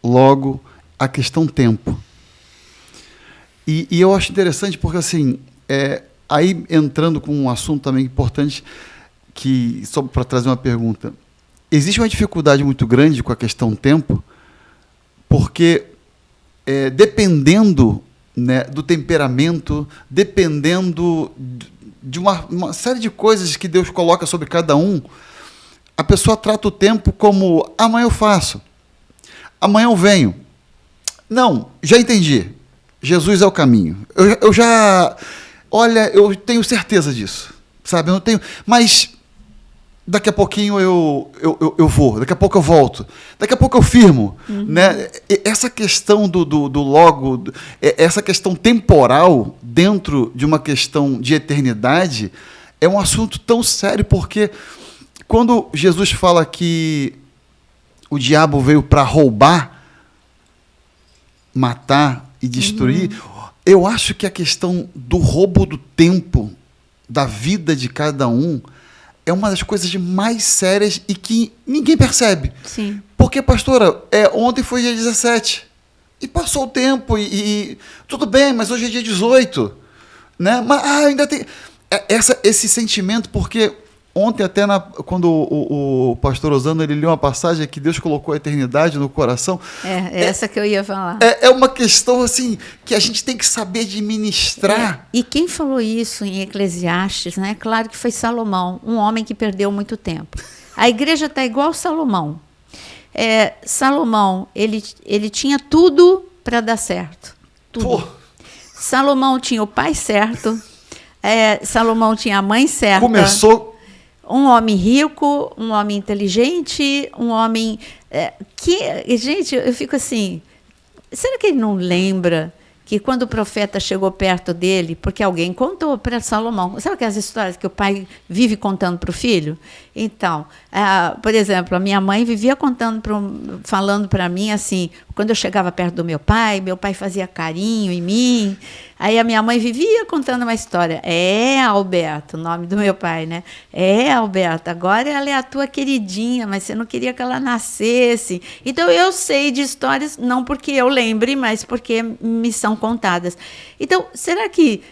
logo, a questão tempo. E eu acho interessante porque, assim, aí entrando com um assunto também importante, só para trazer uma pergunta, existe uma dificuldade muito grande com a questão tempo, porque dependendo, né, do temperamento, dependendo de uma série de coisas que Deus coloca sobre cada um, a pessoa trata o tempo como amanhã eu faço, amanhã eu venho. Não, já entendi. Jesus é o caminho. Eu tenho certeza disso, sabe? Eu não tenho, mas daqui a pouquinho eu vou, daqui a pouco eu volto, daqui a pouco eu firmo, né? Essa questão do logo, essa questão temporal dentro de uma questão de eternidade é um assunto tão sério, porque quando Jesus fala que o diabo veio para roubar, matar e destruir, eu acho que a questão do roubo do tempo da vida de cada um é uma das coisas mais sérias e que ninguém percebe. Sim. Porque, pastora, ontem foi dia 17 e passou o tempo e tudo bem, mas hoje é dia 18, né? Mas ainda tem esse sentimento, porque ontem até quando o pastor Osano ele leu uma passagem que Deus colocou a eternidade no coração. Essa que eu ia falar. É uma questão assim que a gente tem que saber administrar. E quem falou isso em Eclesiastes, né? Claro que foi Salomão, um homem que perdeu muito tempo. A igreja está igual Salomão. Salomão, ele tinha tudo para dar certo. Tudo. Pô. Salomão tinha o pai certo. Salomão tinha a mãe certa. Começou. Um homem rico, um homem inteligente, um homem gente, eu fico assim, será que ele não lembra que quando o profeta chegou perto dele, porque alguém contou para Salomão, sabe aquelas histórias que o pai vive contando para o filho? Então, por exemplo, a minha mãe vivia falando para mim assim, quando eu chegava perto do meu pai fazia carinho em mim, aí a minha mãe vivia contando uma história. Alberto, o nome do meu pai, né? Alberto, agora ela é a tua queridinha, mas você não queria que ela nascesse. Então, eu sei de histórias, não porque eu lembre, mas porque me são contadas. Então, será que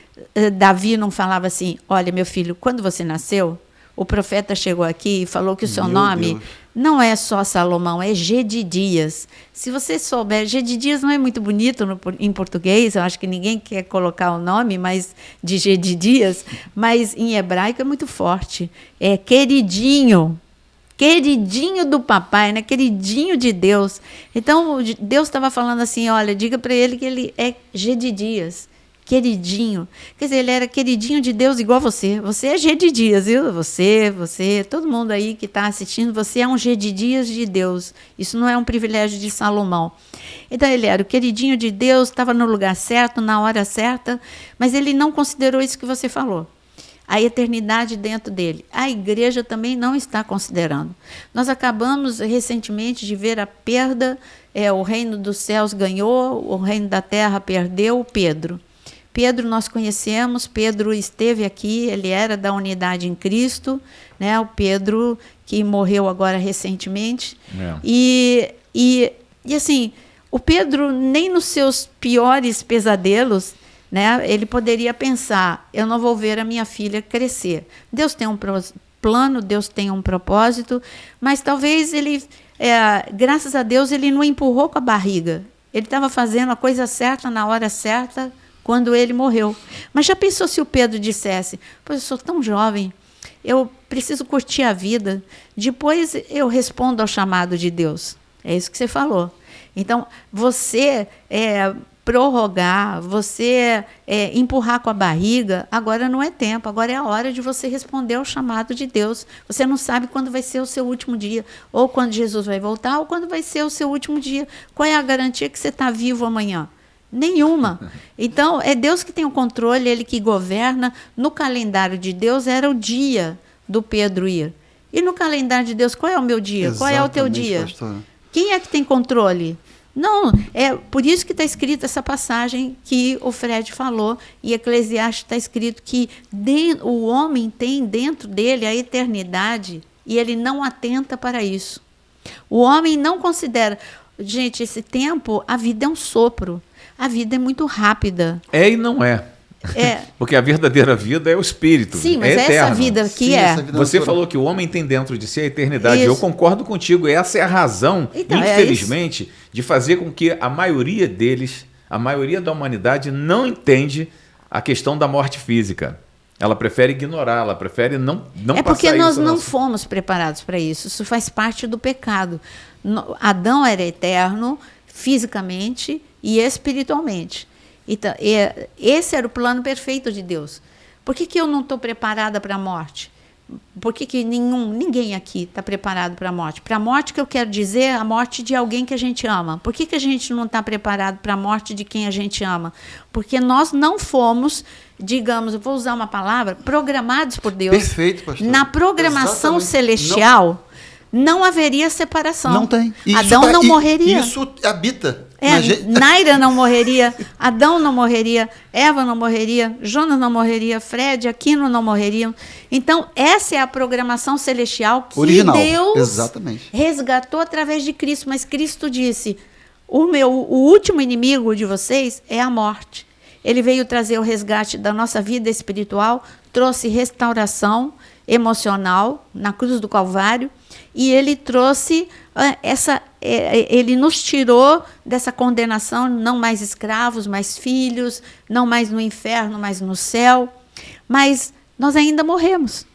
Davi não falava assim, olha, meu filho, quando você nasceu, o profeta chegou aqui e falou que o seu nome não é só Salomão, é Gedidias. Se você souber, Gedidias não é muito bonito em português, eu acho que ninguém quer colocar o nome de Gedidias, mas em hebraico é muito forte. É queridinho. Queridinho do papai, né? Queridinho de Deus. Então, Deus estava falando assim, olha, diga para ele que ele é Gedidias. Queridinho. Quer dizer, ele era queridinho de Deus igual você. Você é G de Dias, viu? Você, todo mundo aí que está assistindo, você é um G de Dias de Deus. Isso não é um privilégio de Salomão. Então, ele era o queridinho de Deus, estava no lugar certo, na hora certa, mas ele não considerou isso que você falou. A eternidade dentro dele. A igreja também não está considerando. Nós acabamos recentemente de ver a perda, o reino dos céus ganhou, o reino da terra perdeu, Pedro. Pedro nós conhecemos, Pedro esteve aqui, ele era da unidade em Cristo, né? O Pedro que morreu agora recentemente. E assim, o Pedro nem nos seus piores pesadelos, né, ele poderia pensar, eu não vou ver a minha filha crescer. Deus tem um plano, Deus tem um propósito, mas talvez ele, graças a Deus, ele não empurrou com a barriga. Ele estava fazendo a coisa certa na hora certa quando ele morreu. Mas já pensou se o Pedro dissesse: pois eu sou tão jovem, eu preciso curtir a vida, depois eu respondo ao chamado de Deus. É isso que você falou. Então, você prorrogar, você empurrar com a barriga, agora não é tempo, agora é a hora de você responder ao chamado de Deus. Você não sabe quando vai ser o seu último dia, ou quando Jesus vai voltar, ou quando vai ser o seu último dia. Qual é a garantia que você está vivo amanhã? Nenhuma. Então, é Deus que tem o controle, Ele que governa. No calendário de Deus era o dia do Pedro ir. E no calendário de Deus, qual é o meu dia? Exatamente, qual é o teu dia? pastor. Quem é que tem controle? Não, é por isso que está escrita essa passagem que o Fred falou, e Eclesiastes está escrito que o homem tem dentro dele a eternidade e ele não atenta para isso. O homem não considera... Gente, esse tempo, a vida é um sopro. A vida é muito rápida. É e não é. Porque a verdadeira vida é o espírito. Sim, mas é eterno. essa vida que essa vida Você natural. falou que o homem tem dentro de si a eternidade. Isso. Eu concordo contigo. Essa é a razão, Então, infelizmente, de fazer com que a maioria deles, a maioria da humanidade, não entende a questão da morte física. Ela prefere ignorar, ela prefere não passar isso. É porque nós não nosso... fomos preparados para isso. Isso faz parte do pecado. Adão era eterno, fisicamente e espiritualmente. Então, esse era o plano perfeito de Deus. Por que eu não estou preparada para a morte? Por que ninguém aqui está preparado para a morte? Para a morte que eu quero dizer é a morte de alguém que a gente ama. Por que a gente não está preparado para a morte de quem a gente ama? Porque nós não fomos, digamos, eu vou usar uma palavra, programados por Deus. Perfeito, pastor. Na programação Exatamente. celestial, não haveria separação. Não tem. Adão não morreria. Isso habita. na gente. Naira não morreria, Adão não morreria, Eva não morreria, Jonas não morreria, Fred, Aquino não morreriam. Então, essa é a programação celestial que Original. Deus Exatamente. resgatou através de Cristo. Mas Cristo disse: o último inimigo de vocês é a morte. Ele veio trazer o resgate da nossa vida espiritual, trouxe restauração emocional na cruz do Calvário, e ele trouxe ele nos tirou dessa condenação, não mais escravos, mais filhos, não mais no inferno, mas no céu. Mas nós ainda morremos,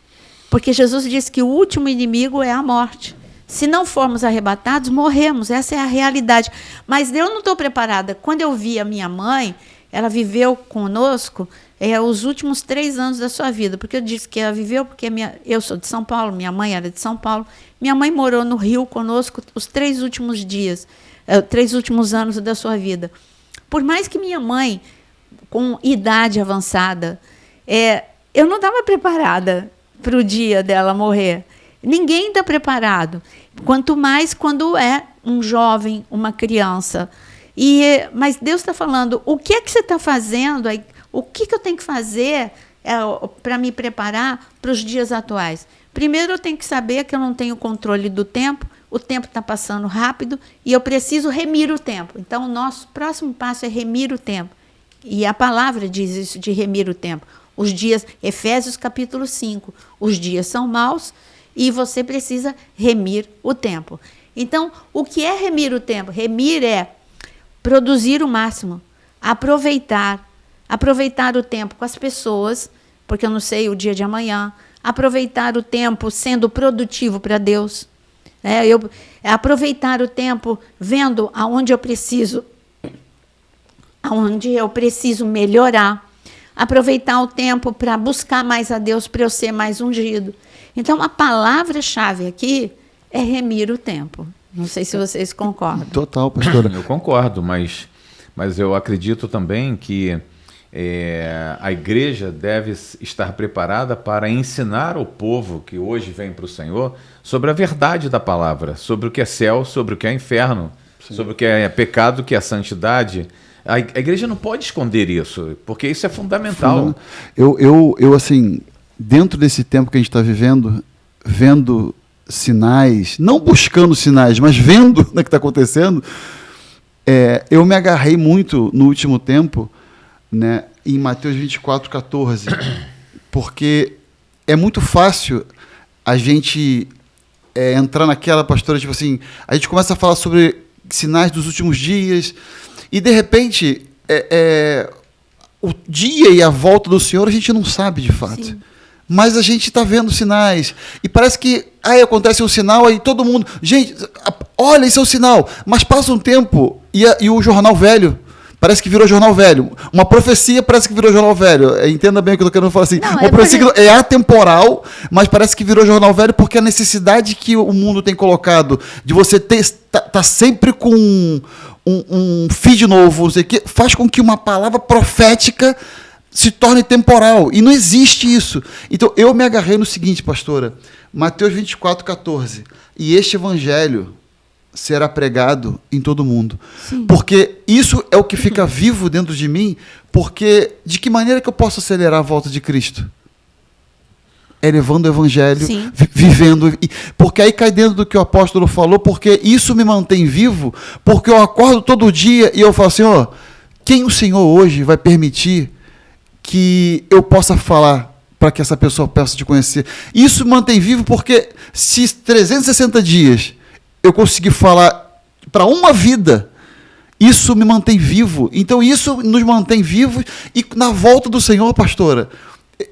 porque Jesus disse que o último inimigo é a morte. Se não formos arrebatados, morremos, essa é a realidade. Mas eu não estou preparada. Quando eu vi a minha mãe, ela viveu conosco os últimos 3 anos da sua vida, porque eu disse que ela viveu, porque eu sou de São Paulo, minha mãe era de São Paulo, minha mãe morou no Rio conosco os 3 últimos dias, 3 últimos anos da sua vida. Por mais que minha mãe, com idade avançada, eu não estava preparada para o dia dela morrer. Ninguém está preparado, quanto mais quando é um jovem, uma criança. Mas Deus está falando, o que é que você está fazendo? O que eu tenho que fazer para me preparar para os dias atuais? Primeiro, eu tenho que saber que eu não tenho controle do tempo, o tempo está passando rápido e eu preciso remir o tempo. Então, o nosso próximo passo é remir o tempo. E a palavra diz isso, de remir o tempo. Os dias, Efésios capítulo 5, os dias são maus e você precisa remir o tempo. Então, o que é remir o tempo? Remir é produzir o máximo, aproveitar o tempo com as pessoas, porque eu não sei o dia de amanhã, aproveitar o tempo sendo produtivo para Deus, aproveitar o tempo vendo aonde eu preciso melhorar, aproveitar o tempo para buscar mais a Deus, para eu ser mais ungido. Então, a palavra-chave aqui é remir o tempo. Não sei se vocês concordam. Total, pastora. Eu concordo, mas eu acredito também que a igreja deve estar preparada para ensinar ao povo que hoje vem para o Senhor sobre a verdade da palavra, sobre o que é céu, sobre o que é inferno, sim, sobre o que é pecado, o que é santidade. A igreja não pode esconder isso, porque isso é fundamental. Eu assim, dentro desse tempo que a gente está vivendo, vendo sinais, não buscando sinais, mas vendo o que está acontecendo, eu me agarrei muito no último tempo, né, em Mateus 24:14, porque é muito fácil a gente entrar naquela, pastora, tipo assim, a gente começa a falar sobre sinais dos últimos dias e, de repente, o dia e a volta do Senhor a gente não sabe de fato. Sim. Mas a gente está vendo sinais. E parece que aí acontece um sinal, aí todo mundo... Gente, olha, esse é o sinal. Mas passa um tempo e o jornal velho parece que virou jornal velho. Uma profecia parece que virou jornal velho. Entenda bem o que eu estou querendo falar assim. Não, uma profecia que é atemporal, mas parece que virou jornal velho porque a necessidade que o mundo tem colocado de você tá sempre com um feed novo, não sei o quê, faz com que uma palavra profética se torne temporal. E não existe isso. Então, eu me agarrei no seguinte, pastora. Mateus 24:14. E este evangelho será pregado em todo o mundo. Sim. Porque isso é o que fica vivo dentro de mim, porque de que maneira que eu posso acelerar a volta de Cristo? É levando o evangelho, vivendo. Porque aí cai dentro do que o apóstolo falou, porque isso me mantém vivo, porque eu acordo todo dia e eu falo, Senhor, quem o Senhor hoje vai permitir que eu possa falar para que essa pessoa possa te conhecer? Isso me mantém vivo porque se 360 dias eu conseguir falar para uma vida, isso me mantém vivo. Então isso nos mantém vivos e na volta do Senhor, pastora,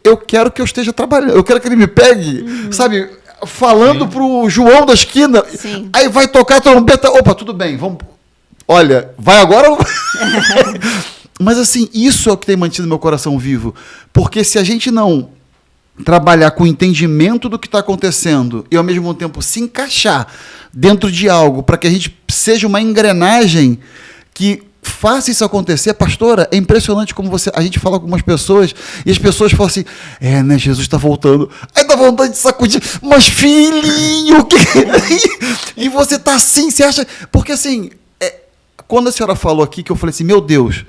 eu quero que eu esteja trabalhando, eu quero que ele me pegue, sabe, falando para o João da esquina, aí vai tocar a trombeta, opa, tudo bem, vamos, olha, vai agora ou... Mas assim, isso é o que tem mantido meu coração vivo, porque se a gente não trabalhar com o entendimento do que está acontecendo e ao mesmo tempo se encaixar dentro de algo para que a gente seja uma engrenagem que faça isso acontecer, pastora, é impressionante como a gente fala com algumas pessoas e as pessoas falam assim, né, Jesus está voltando, aí dá vontade de sacudir, mas filhinho, que... e você está assim, você acha, porque assim, quando a senhora falou aqui que eu falei assim, meu Deus,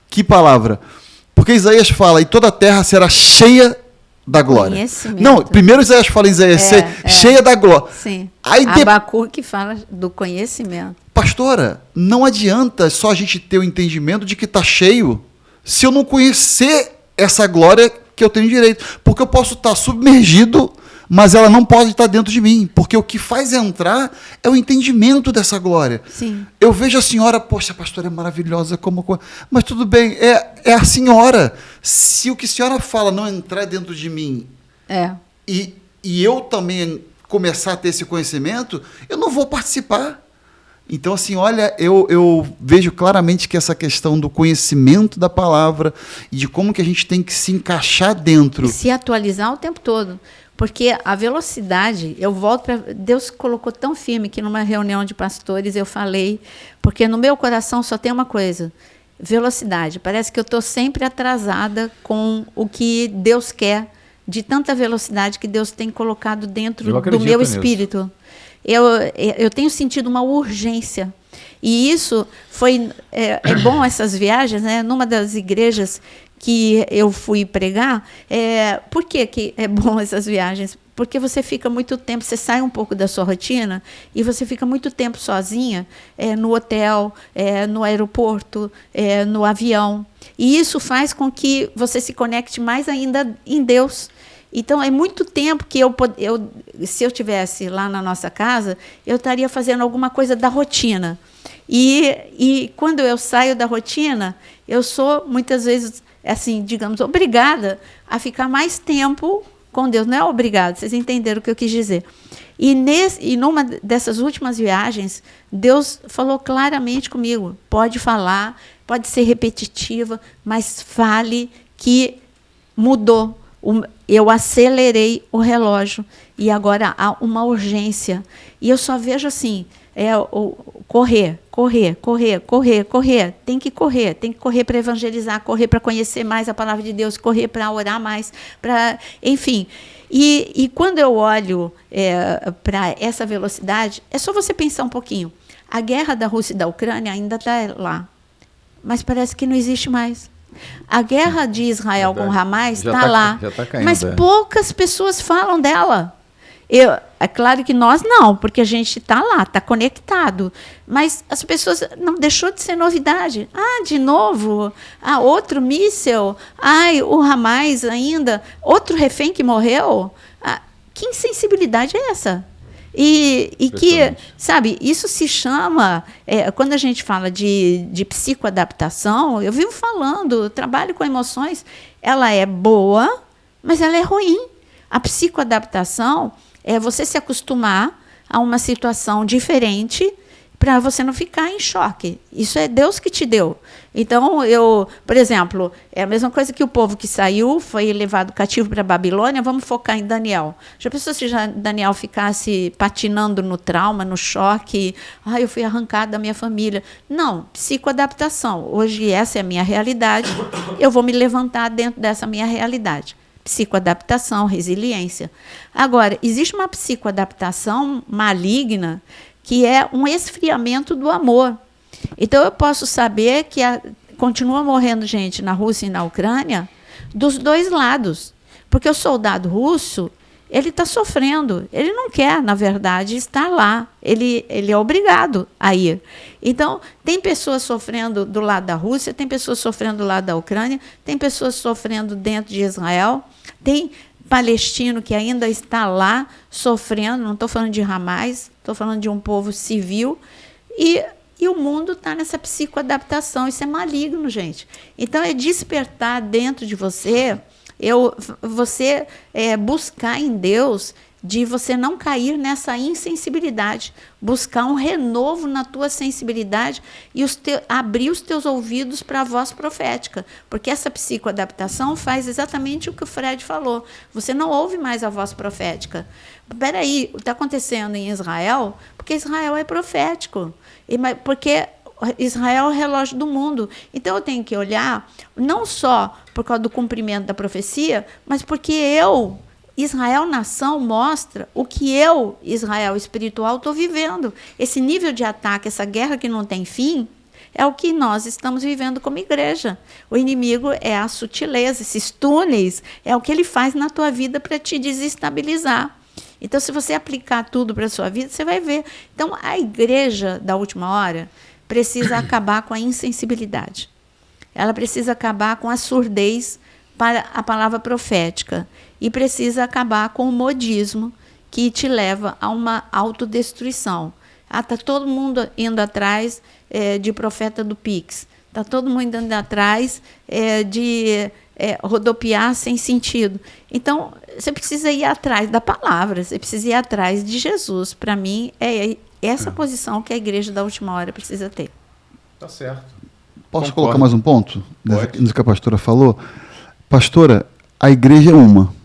que palavra, porque Isaías fala, e toda a terra será cheia da glória. Não, primeiro Isaías fala em Isaías, cheia da glória. Sim. Aí Abacuque fala do conhecimento. Pastora, não adianta só a gente ter o entendimento de que está cheio se eu não conhecer essa glória que eu tenho direito. Porque eu posso estar submergido, mas ela não pode estar dentro de mim. Porque o que faz entrar é o entendimento dessa glória. Sim. Eu vejo a senhora, poxa, a pastora é maravilhosa, mas tudo bem, é a senhora. Se o que a senhora fala não entrar dentro de mim e eu também começar a ter esse conhecimento, eu não vou participar. Então, assim, olha, eu vejo claramente que essa questão do conhecimento da palavra e de como que a gente tem que se encaixar dentro. E se atualizar o tempo todo. Porque a velocidade, eu volto para... Deus colocou tão firme que numa reunião de pastores eu falei, porque no meu coração só tem uma coisa, velocidade. Parece que eu estou sempre atrasada com o que Deus quer, de tanta velocidade que Deus tem colocado dentro do meu espírito. Eu tenho sentido uma urgência. E isso foi... É bom essas viagens, né? Numa das igrejas que eu fui pregar, por que é bom essas viagens? Porque você fica muito tempo, você sai um pouco da sua rotina e você fica muito tempo sozinha no hotel, no aeroporto, no avião. E isso faz com que você se conecte mais ainda em Deus. Então, é muito tempo que se eu estivesse lá na nossa casa, eu estaria fazendo alguma coisa da rotina. E quando eu saio da rotina, eu sou, muitas vezes, assim, digamos, obrigada a ficar mais tempo com Deus. Não é obrigada, vocês entenderam o que eu quis dizer. E numa dessas últimas viagens, Deus falou claramente comigo, pode falar, pode ser repetitiva, mas fale que mudou. Eu acelerei o relógio e agora há uma urgência. E eu só vejo assim, correr. Tem que correr para evangelizar, correr para conhecer mais a palavra de Deus, correr para orar mais, enfim. E quando eu olho para essa velocidade, é só você pensar um pouquinho. A guerra da Rússia e da Ucrânia ainda está lá, mas parece que não existe mais. A guerra de Israel com Hamas está lá, caindo, mas poucas pessoas falam dela. É claro que nós não, porque a gente está lá, está conectado. Mas as pessoas não deixou de ser novidade. De novo, outro míssil. O Hamas ainda, outro refém que morreu. Que insensibilidade é essa? E que, sabe, isso se chama, quando a gente fala de psicoadaptação, eu vivo falando, eu trabalho com emoções, ela é boa, mas ela é ruim. A psicoadaptação é você se acostumar a uma situação diferente para você não ficar em choque. Isso é Deus que te deu. Então, por exemplo, é a mesma coisa que o povo que saiu, foi levado cativo para a Babilônia, vamos focar em Daniel. Já pensou se Daniel ficasse patinando no trauma, no choque? Eu fui arrancado da minha família. Não, psicoadaptação. Hoje essa é a minha realidade, eu vou me levantar dentro dessa minha realidade. Psicoadaptação, resiliência. Agora, existe uma psicoadaptação maligna que é um esfriamento do amor. Então, eu posso saber que continua morrendo gente na Rússia e na Ucrânia dos dois lados. Porque o soldado russo, ele está sofrendo. Ele não quer, na verdade, estar lá. Ele é obrigado a ir. Então, tem pessoas sofrendo do lado da Rússia, tem pessoas sofrendo do lado da Ucrânia, tem pessoas sofrendo dentro de Israel, tem palestino que ainda está lá sofrendo, não estou falando de Hamas, estou falando de um povo civil, e o mundo está nessa psicoadaptação. Isso é maligno, gente. Então, é despertar dentro de você, buscar em Deus de você não cair nessa insensibilidade, buscar um renovo na tua sensibilidade e abrir os teus ouvidos para a voz profética, porque essa psicoadaptação faz exatamente o que o Fred falou. Você não ouve mais a voz profética. Espera aí, está acontecendo em Israel porque Israel é profético, porque Israel é o relógio do mundo. Então, eu tenho que olhar não só por causa do cumprimento da profecia, mas porque Israel nação, mostra o que Israel espiritual, estou vivendo. Esse nível de ataque, essa guerra que não tem fim, é o que nós estamos vivendo como igreja. O inimigo é a sutileza, esses túneis, é o que ele faz na tua vida para te desestabilizar. Então, se você aplicar tudo para a sua vida, você vai ver. Então, a igreja da última hora precisa acabar com a insensibilidade. Ela precisa acabar com a surdez para a palavra profética. E precisa acabar com o modismo que te leva a uma autodestruição. Está todo mundo indo atrás de profeta do Pix. Está todo mundo indo atrás de rodopiar sem sentido. Então, você precisa ir atrás da palavra, você precisa ir atrás de Jesus. Para mim, é essa posição que a igreja da última hora precisa ter. Tá certo. Posso colocar mais um ponto? Pode. Do que a pastora falou? Pastora, a igreja é uma.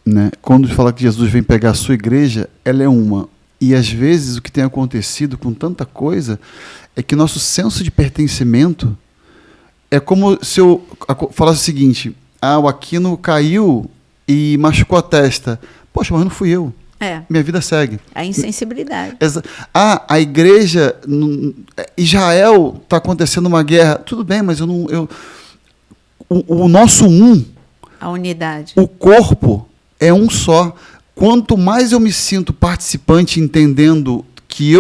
Né? Quando fala que Jesus vem pegar a sua igreja, ela é uma. E às vezes o que tem acontecido com tanta coisa é que nosso senso de pertencimento é como se eu falasse o seguinte: o Aquino caiu e machucou a testa. Poxa, mas não fui eu. Minha vida segue. A insensibilidade. A igreja, Israel, está acontecendo uma guerra. Tudo bem, mas o nosso a unidade. O corpo é um só. Quanto mais eu me sinto participante, entendendo que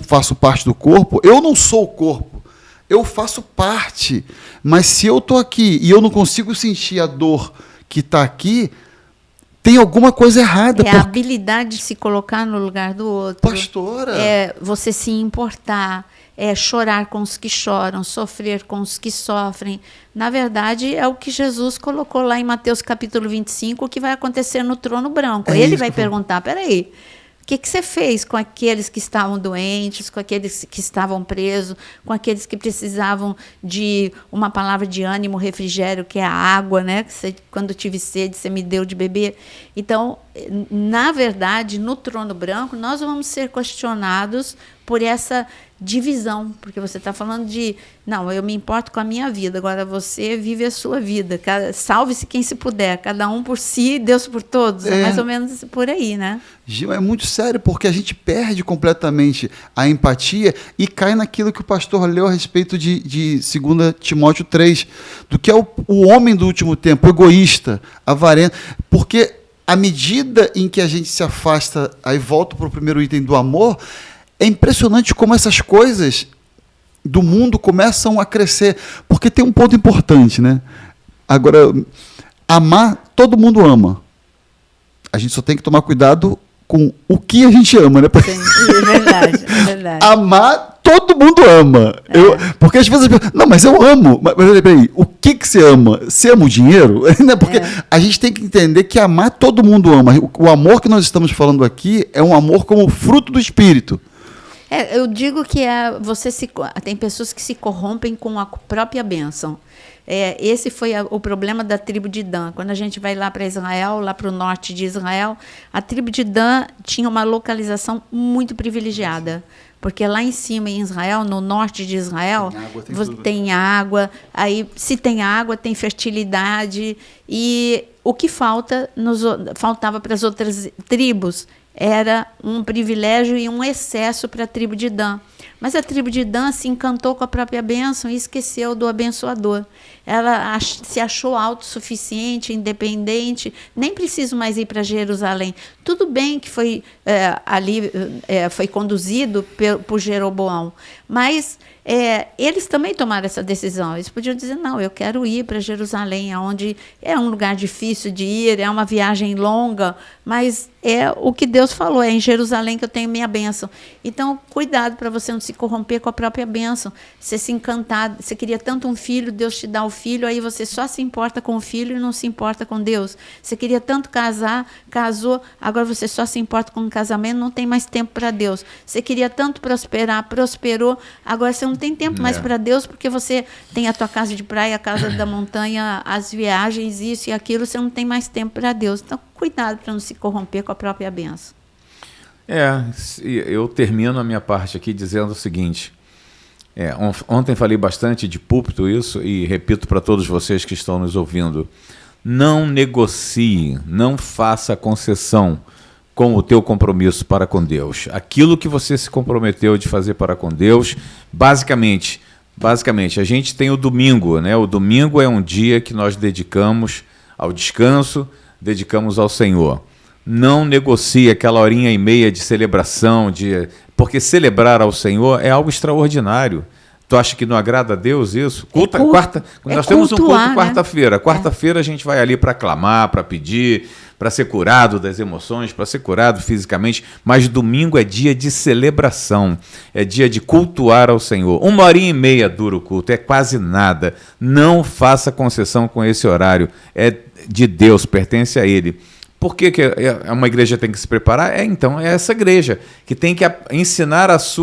faço parte do corpo, eu não sou o corpo, eu faço parte. Mas se eu estou aqui e eu não consigo sentir a dor que está aqui, tem alguma coisa errada. A habilidade de se colocar no lugar do outro. Pastora. É você se importar, é chorar com os que choram, sofrer com os que sofrem. Na verdade, é o que Jesus colocou lá em Mateus capítulo 25, o que vai acontecer no trono branco. Ele vai perguntar, peraí, o que você fez com aqueles que estavam doentes, com aqueles que estavam presos, com aqueles que precisavam de uma palavra de ânimo, refrigério, que é a água, né? Que você, quando tive sede, você me deu de beber. Então, na verdade, no trono branco, nós vamos ser questionados por essa divisão, porque você está falando não, eu me importo com a minha vida, agora você vive a sua vida, salve-se quem se puder, cada um por si, Deus por todos, é mais ou menos por aí, né? Gil, é muito sério, porque a gente perde completamente a empatia e cai naquilo que o pastor leu a respeito de 2 Timóteo 3, do que é o homem do último tempo, egoísta, avarento, porque à medida em que a gente se afasta, aí volto para o primeiro item do amor, é impressionante como essas coisas do mundo começam a crescer. Porque tem um ponto importante, né? Agora, amar, todo mundo ama. a gente só tem que tomar cuidado com o que a gente ama, né? Sim, é verdade, é verdade. Amar, todo mundo ama. Porque às vezes as pessoas, não, mas eu amo. Mas peraí, o que você ama? Você ama o dinheiro? Porque a gente tem que entender que amar, todo mundo ama. O amor que nós estamos falando aqui é um amor como fruto do Espírito. Eu digo que tem pessoas que se corrompem com a própria bênção. Esse foi o problema da tribo de Dan. Quando a gente vai lá para Israel, lá para o norte de Israel, a tribo de Dan tinha uma localização muito privilegiada. Porque lá em cima, em Israel, no norte de Israel, tem água. Aí, se tem água, tem fertilidade. E o que faltava para as outras tribos era um privilégio e um excesso para a tribo de Dan. Mas a tribo de Dan se encantou com a própria bênção e esqueceu do abençoador. Ela se achou autossuficiente, independente, nem preciso mais ir para Jerusalém. Tudo bem que foi foi conduzido por Jeroboão, mas eles também tomaram essa decisão. Eles podiam dizer, não, eu quero ir para Jerusalém, onde é um lugar difícil de ir, é uma viagem longa, mas é o que Deus falou, é em Jerusalém que eu tenho minha bênção. Então, cuidado para você não se corromper com a própria bênção. Você se encantar, você queria tanto um filho, Deus te dá o filho, aí você só se importa com o filho e não se importa com Deus. Você queria tanto casar, casou, agora você só se importa com o casamento, não tem mais tempo para Deus. Você queria tanto prosperar, prosperou, agora você não tem tempo mais para Deus, porque você tem a tua casa de praia, a casa da montanha, as viagens, isso e aquilo, você não tem mais tempo para Deus. Então, cuidado para não se corromper com a própria bênção. Eu termino a minha parte aqui dizendo o seguinte. Ontem falei bastante de púlpito isso e repito para todos vocês que estão nos ouvindo. Não negocie, não faça concessão com o teu compromisso para com Deus. Aquilo que você se comprometeu de fazer para com Deus, basicamente, a gente tem o domingo, né? O domingo é um dia que nós dedicamos ao descanso, dedicamos ao Senhor. Não negocie aquela horinha e meia de celebração, porque celebrar ao Senhor é algo extraordinário. Tu acha que não agrada a Deus isso? Nós temos um culto quarta-feira. Né? Quarta-feira a gente vai ali para clamar, para pedir, para ser curado das emoções, para ser curado fisicamente. Mas domingo é dia de celebração, é dia de cultuar ao Senhor. 1h30 dura o culto, é quase nada. Não faça concessão com esse horário. É de Deus, pertence a Ele. Por que uma igreja tem que se preparar? Então, é essa igreja que tem que ensinar as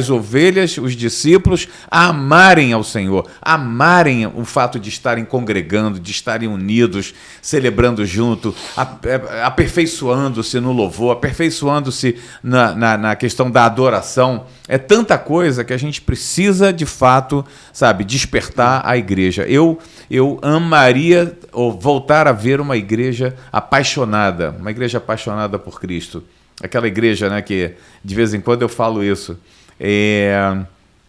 ovelhas, os discípulos, a amarem ao Senhor, amarem o fato de estarem congregando, de estarem unidos, celebrando junto, aperfeiçoando-se no louvor, aperfeiçoando-se na questão da adoração. É tanta coisa que a gente precisa, de fato, despertar a igreja. Eu amaria voltar a ver uma igreja apaixonada por Cristo. Aquela igreja, né, que de vez em quando eu falo isso.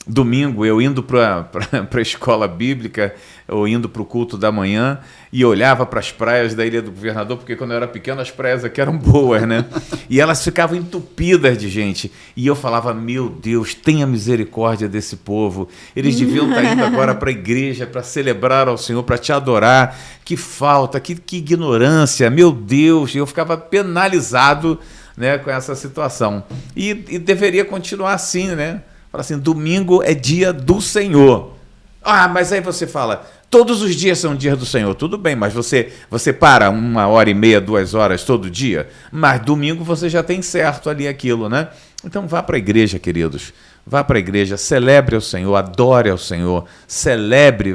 Domingo, eu indo para a escola bíblica, ou indo para o culto da manhã, e olhava para as praias da Ilha do Governador, porque quando eu era pequeno as praias aqui eram boas, né? E elas ficavam entupidas de gente. E eu falava, meu Deus, tenha misericórdia desse povo. Eles deviam estar indo agora para a igreja, para celebrar ao Senhor, para te adorar. Que falta, que ignorância, meu Deus. E eu ficava penalizado, né, com essa situação. E deveria continuar assim, né? Fala assim, domingo é dia do Senhor. Mas aí você fala, todos os dias são dias do Senhor. Tudo bem, mas você para 1h30, 2 horas todo dia? Mas domingo você já tem certo ali aquilo, né? Então vá para a igreja, queridos. Vá para a igreja, celebre ao Senhor, adore ao Senhor, celebre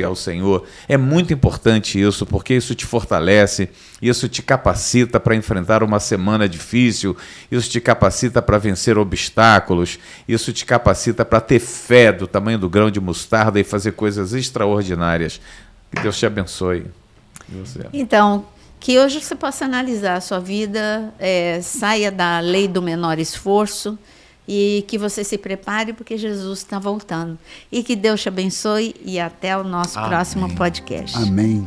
ao Senhor. É muito importante isso, porque isso te fortalece, isso te capacita para enfrentar uma semana difícil, isso te capacita para vencer obstáculos, isso te capacita para ter fé do tamanho do grão de mostarda e fazer coisas extraordinárias. Que Deus te abençoe. Então, que hoje você possa analisar a sua vida, saia da lei do menor esforço, e que você se prepare porque Jesus está voltando. E que Deus te abençoe e até o nosso próximo podcast. Amém.